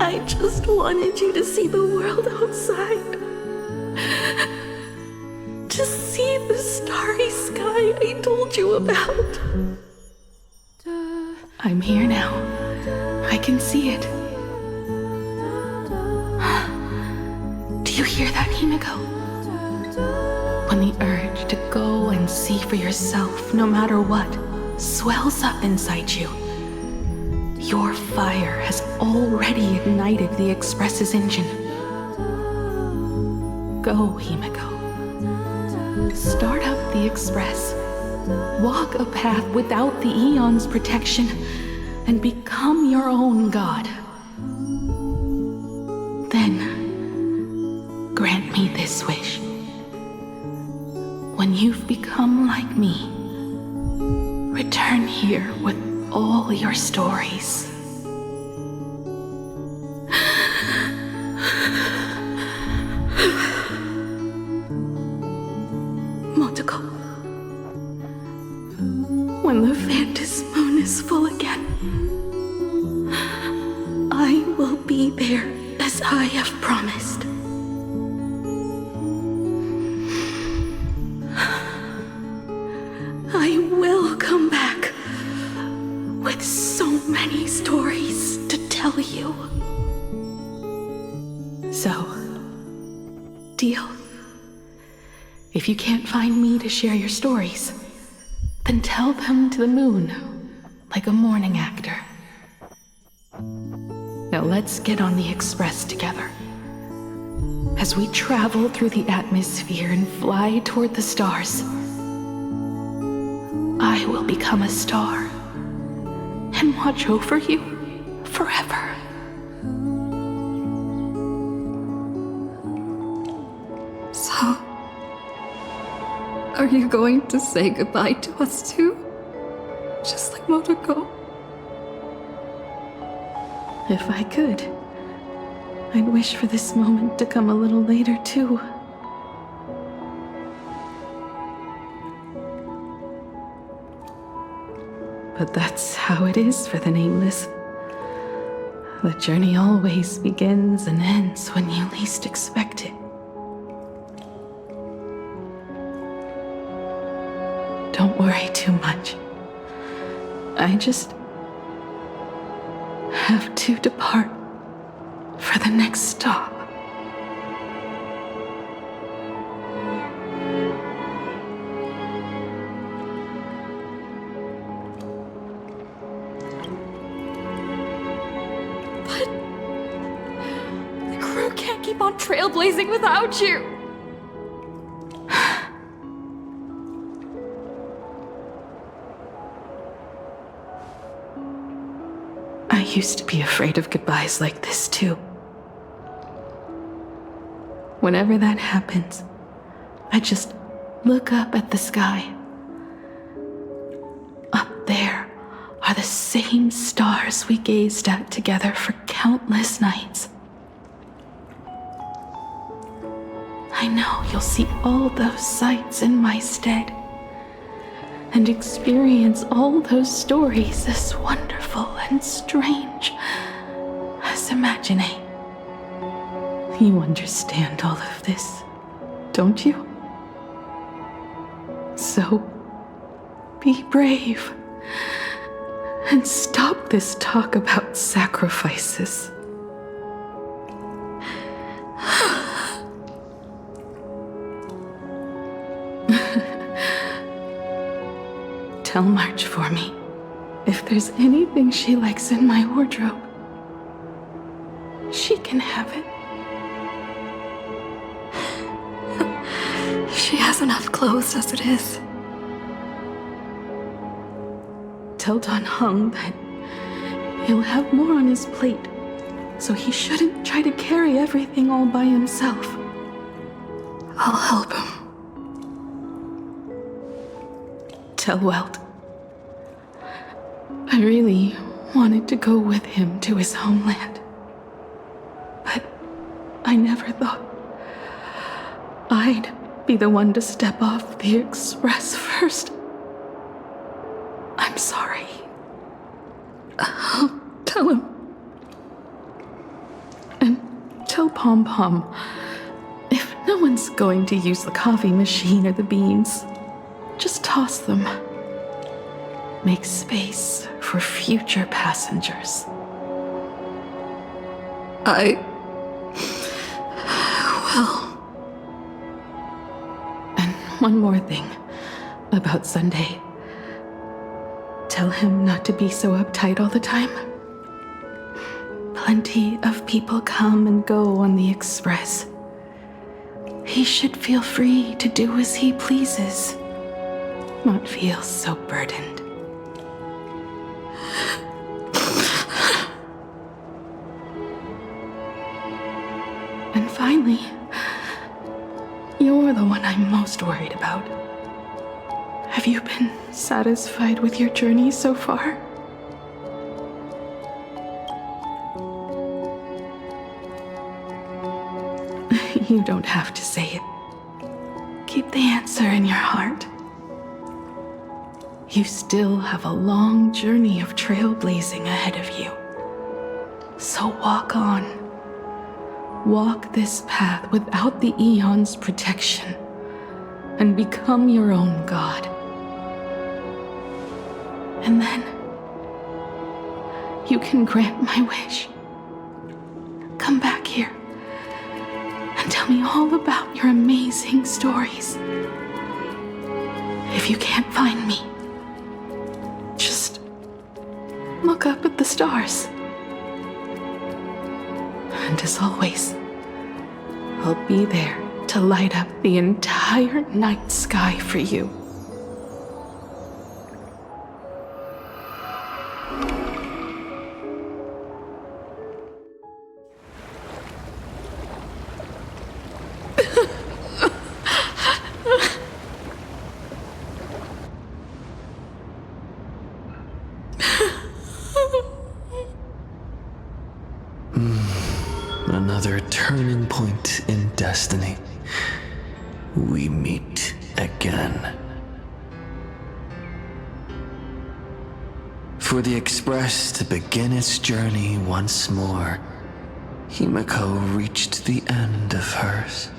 I just wanted you to see the world outside. To see the starry sky I told you about. I'm here now. I can see it. Do you hear that, Himiko? When the urge to go and see for yourself, no matter what, swells up inside you, your fire has already ignited the Express's engine. Go, Himiko. Start up the Express. Walk a path without the Aeon's protection, and become your own god. Then, grant me this wish. When you've become like me, return here with all your stories. Motoko, when the Phantom moon is full again, I will be there as I have promised. I will come back with so many stories to tell you. So, deal? If you can't find me to share your stories, then tell them to the moon, like a morning actor. Now let's get on the Express together. As we travel through the atmosphere and fly toward the stars, I will become a star and watch over you forever. So, are you going to say goodbye to us too? Just like Motoko? If I could, I'd wish for this moment to come a little later too. But that's how it is for the Nameless. The journey always begins and ends when you least expect it. Don't worry too much. I just have to depart for the next stop. But the crew can't keep on trailblazing without you. I used to be afraid of goodbyes like this too. Whenever that happens, I just look up at the sky. Up there are the same stars we gazed at together for countless nights. I know you'll see all those sights in my stead and experience all those stories as wonderful and strange as imagining. You understand all of this, don't you? So, be brave and stop this talk about sacrifices. Tell March for me if there's anything she likes in my wardrobe. She can have it. She has enough clothes as it is. Tell Don Hung that he'll have more on his plate, so he shouldn't try to carry everything all by himself. I'll help him. Tell Welt I really wanted to go with him to his homeland, but I never thought I'd be the one to step off the express first. I'm sorry. I'll tell him. And tell Pom Pom, if no one's going to use the coffee machine or the beans, just toss them. Make space for future passengers. I will. And one more thing about Sunday. Tell him not to be so uptight all the time. Plenty of people come and go on the express. He should feel free to do as he pleases, not feel so burdened. And finally, you're the one I'm most worried about. Have you been satisfied with your journey so far? You don't have to say it. Keep the answer in your heart. You still have a long journey of trailblazing ahead of you. So walk on. Walk this path without the Eon's protection and become your own god. And then you can grant my wish. Come back here and tell me all about your amazing stories. If you can't find me, just look up at the stars. And as always, I'll be there to light up the entire night sky for you. Another turning point in destiny. We meet again. For the Express to begin its journey once more, Himiko reached the end of hers.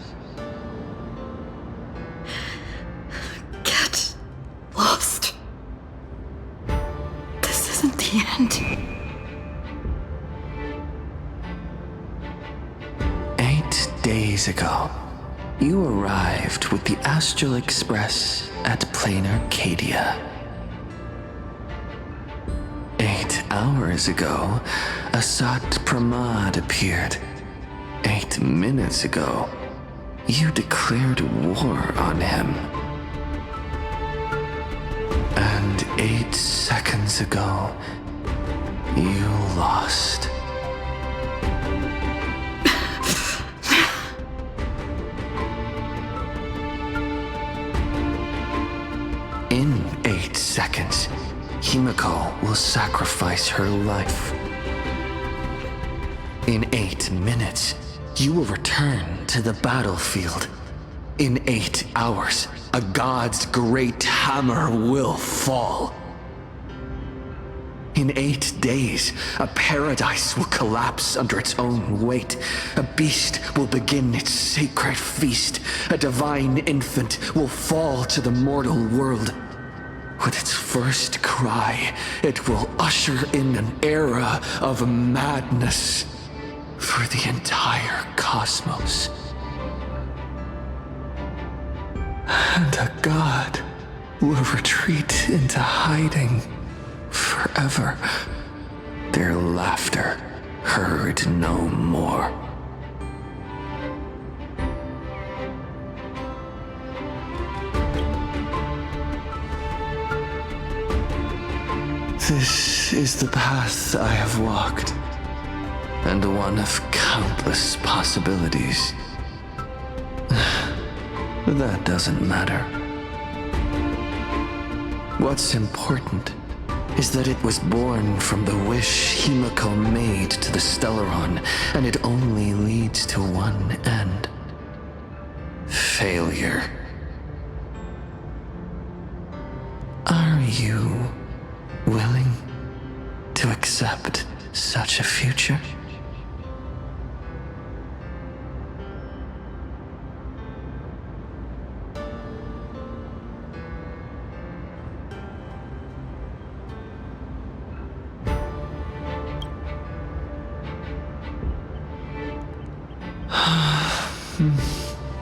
Get lost. This isn't the end. 8 days ago, you arrived with the Astral Express at Plain Arcadia. 8 hours ago, Asat Pramad appeared. 8 minutes ago, you declared war on him. And 8 seconds ago, You lost. In 8 seconds, Himiko will sacrifice her life. In 8 minutes, you will return to the battlefield. In 8 hours, a god's great hammer will fall. In 8 days, a paradise will collapse under its own weight. A beast will begin its sacred feast. A divine infant will fall to the mortal world. With its first cry, it will usher in an era of madness for the entire cosmos. And a god will retreat into hiding forever. Their laughter heard no more. This is the path I have walked, and one of countless possibilities. That doesn't matter. What's important is that it was born from the wish Himiko made to the Stellaron, and it only leads to one end. Failure. Are you willing to accept such a future?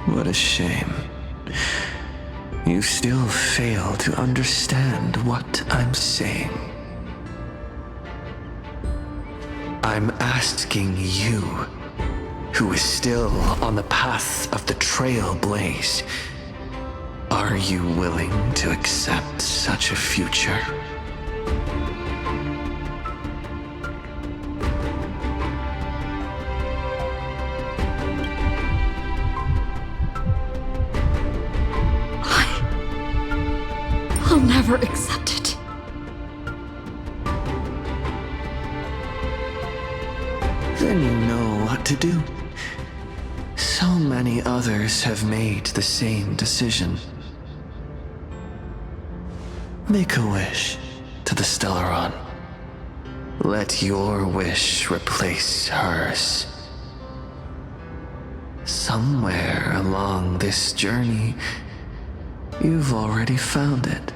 What a shame. You still fail to understand what I'm saying. I'm asking you, who is still on the path of the trailblaze, are you willing to accept such a future? I'll never accept it. Then you know what to do. So many others have made the same decision. Make a wish to the Stellaron. Let your wish replace hers. Somewhere along this journey, you've already found it.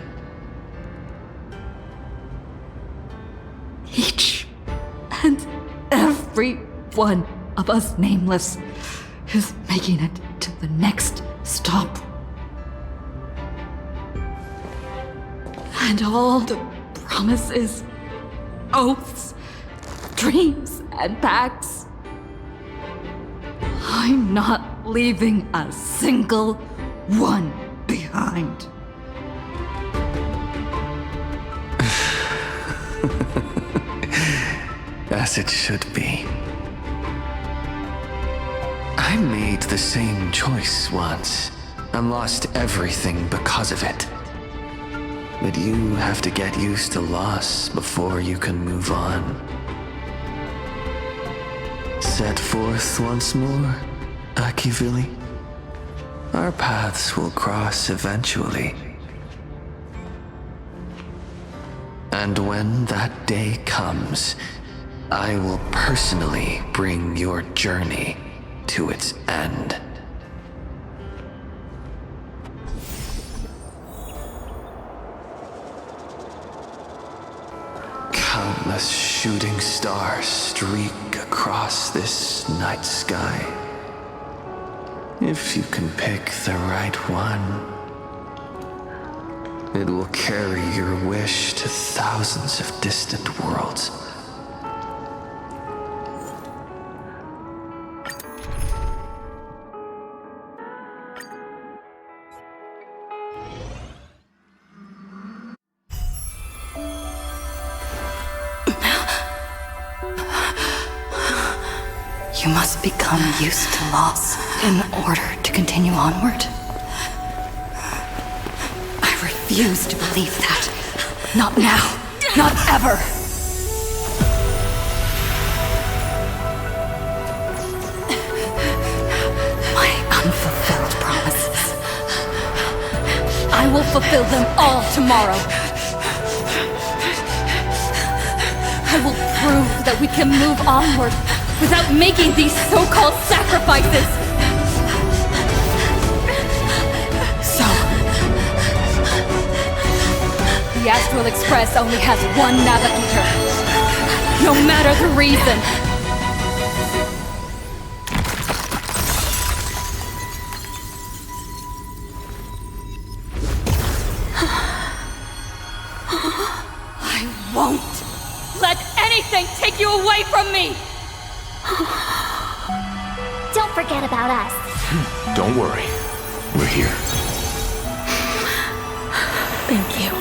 Each and every one of us nameless is making it to the next stop. And all the promises, oaths, dreams, and pacts. I'm not leaving a single one behind. As it should be. I made the same choice once and lost everything because of it. But you have to get used to loss before you can move on. Set forth once more, Akivili. Our paths will cross eventually. And when that day comes, I will personally bring your journey to its end. Countless shooting stars streak across this night sky. If you can pick the right one, it will carry your wish to thousands of distant worlds. You must become used to loss in order to continue onward. I refuse to believe that. Not now. Not ever. My unfulfilled promises. I will fulfill them all tomorrow. I will prove that we can move onward without making these so-called sacrifices. So, the Astral Express only has one navigator, no matter the reason. I won't let anything take you away from me! Don't forget about us. Don't worry. We're here. Thank you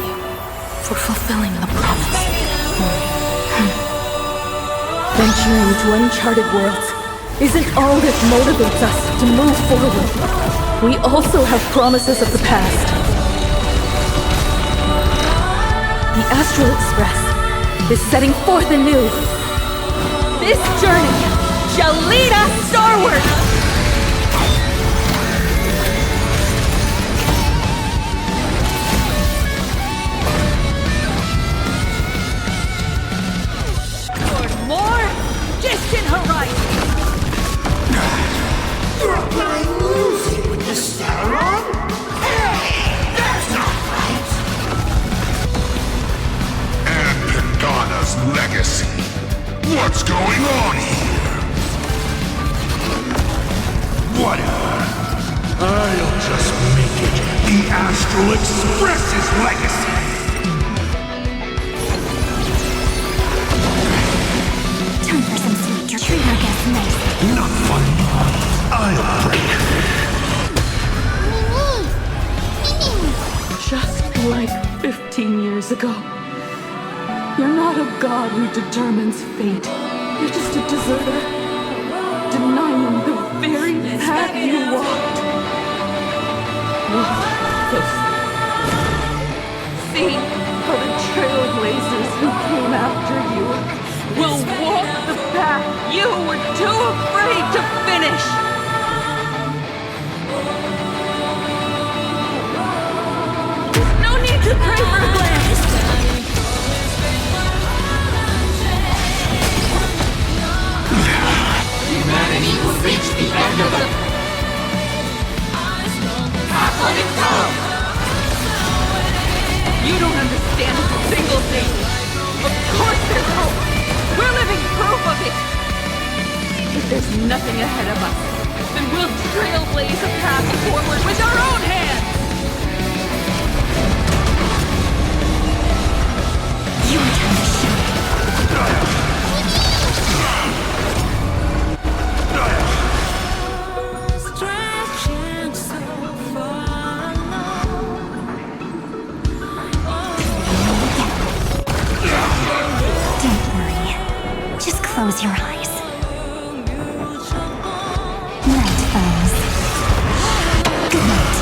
for fulfilling the promise. Venturing into uncharted worlds isn't all that motivates us to move forward. We also have promises of the past. The Astral Express is setting forth anew. This journey shall lead us starward! Toward more distant horizons! You're applying music with the Stellaron? Hey, that's not right! And Pagana's legacy. What's going on here? Whatever. I'll just make it the Astral Express's legacy. Time for some sweet treat. Treat our guests nicely. Not funny. I'll break her. Just like 15 years ago. You're not a god who determines fate. You're just a deserter, denying the very path you walked. Look closely. See how the trailblazers who came after you will walk the path you were too afraid to finish. There's no need to pray for a glance. Humanity will reach the end of the path on its own. You don't understand a single thing. Of course there's hope. We're living proof of it. If there's nothing ahead of us, then we'll trailblaze a path forward with our own hands. You return to show. Close your eyes. Night, foes. Good night.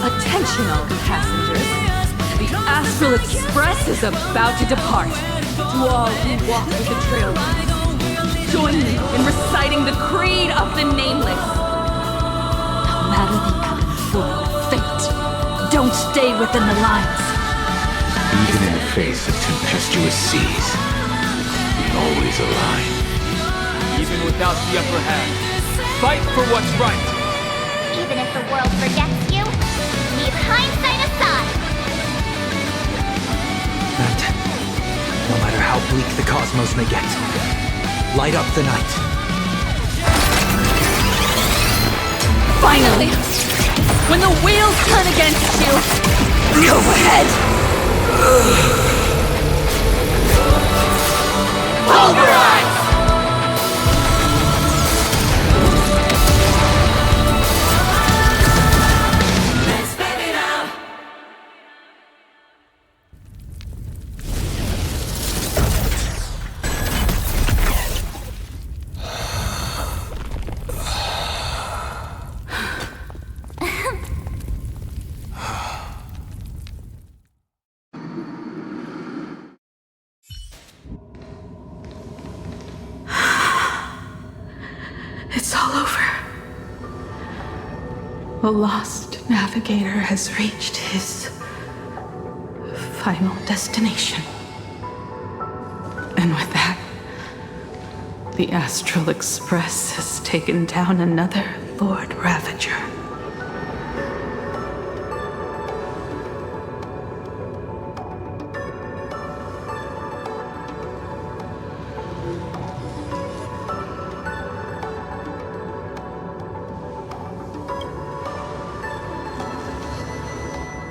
Attention, all passengers. The Astral Express is about to depart. To all who walk with the trail, join me in reciting the creed of the Nameless. No matter the outflow of fate, don't stay within the lines. Even in the face of tempestuous seas, we always align. Even without the upper hand, fight for what's right. Even if the world forgets you, leave hindsight aside. And no matter how bleak the cosmos may get, light up the night. Finally! When the wheels turn against you, go ahead! Pulverize! It's all over. The lost navigator has reached his final destination. And with that, the Astral Express has taken down another Lord Ravager.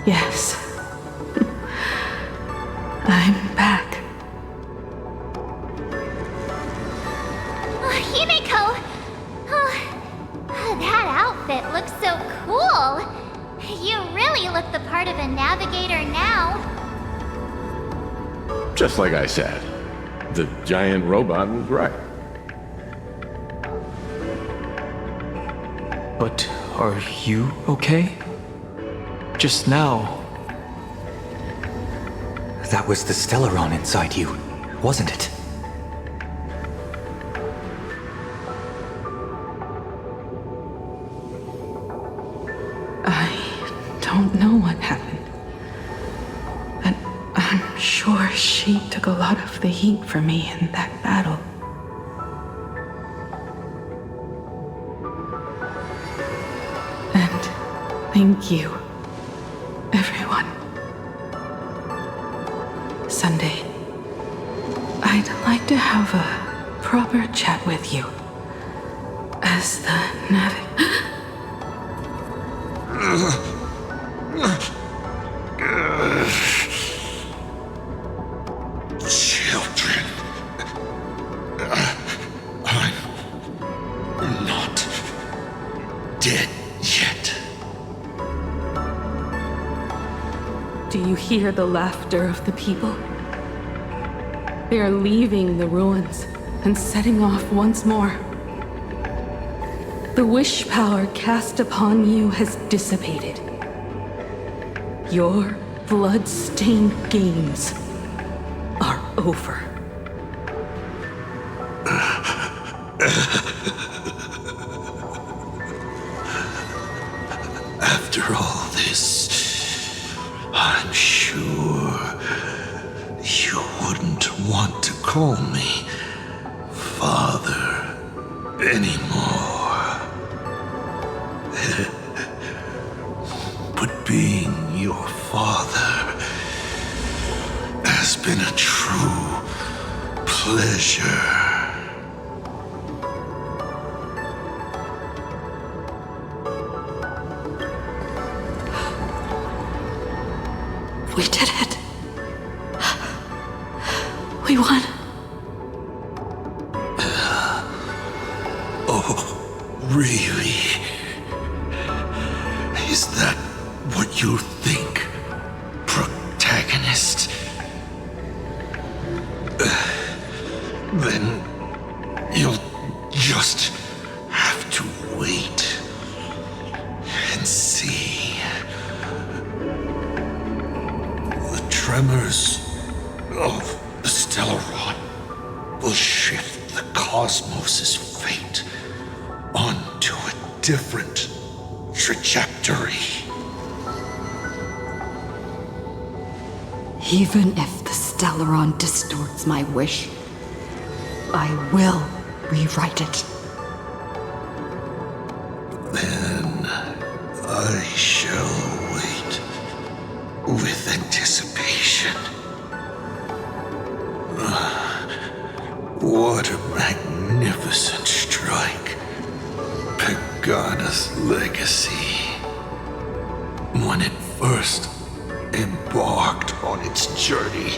Yes. I'm back. Himiko! Oh, that outfit looks so cool. You really look the part of a navigator now. Just like I said, the giant robot was right. But are you okay? Just now... That was the Stellaron inside you, wasn't it? I don't know what happened. But I'm sure she took a lot of the heat for me in that battle. And thank you, everyone. Sunday, I'd like to have a proper chat with you. As the Children. I'm not dead yet. Do you hear the laughter of the people? They are leaving the ruins and setting off once more. The wish power cast upon you has dissipated. Your blood-stained games are over. After all this, I'm sure you wouldn't want to call me Father anymore. But being your father has been a true pleasure. We did it. We won. Oh, really? Is that what you think, protagonist? Then you'll just have to wait and see. The tremors of the Stellaron will shift the cosmos's fate onto a different trajectory. Even if the Stellaron distorts my wish, I will rewrite it. Then I shall wait with anticipation. What a magnificent strike. Pagana's legacy. When it first embarked on its journey,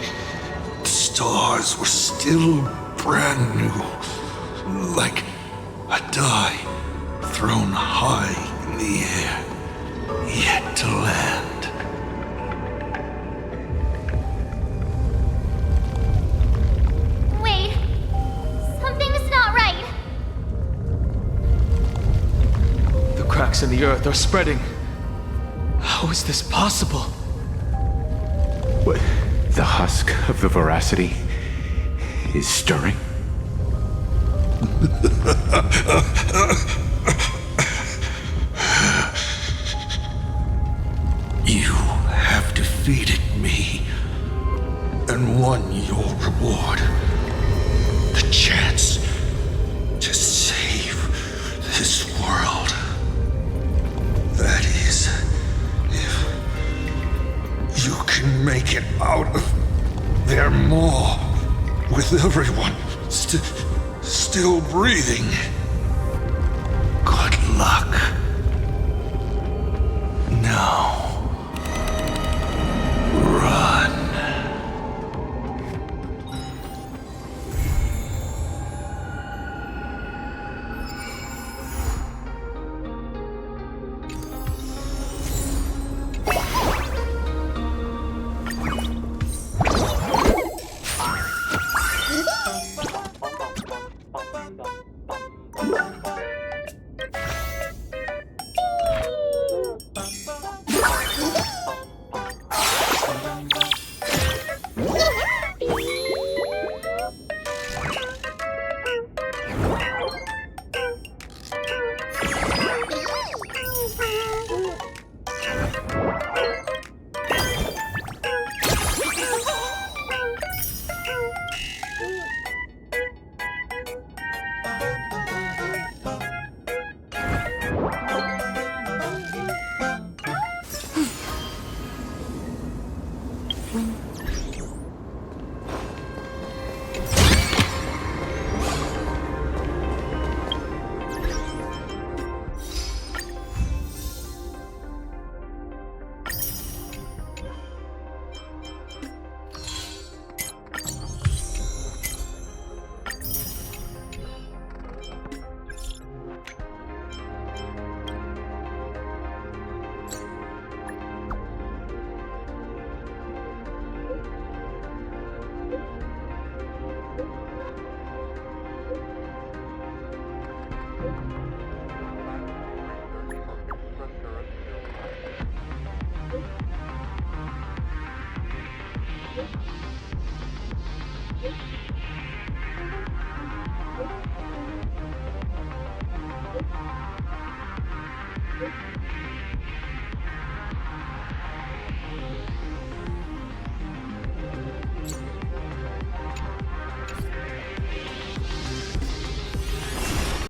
the stars were still brand new, like a die thrown high in the air, yet to land. Wait, something's not right. The cracks in the earth are spreading. How is this possible? What? The husk of the veracity is stirring? You have defeated me and won your reward. The chance to save this world. That is, if you can make it out of there more with everyone still breathing. Good luck. Now, run.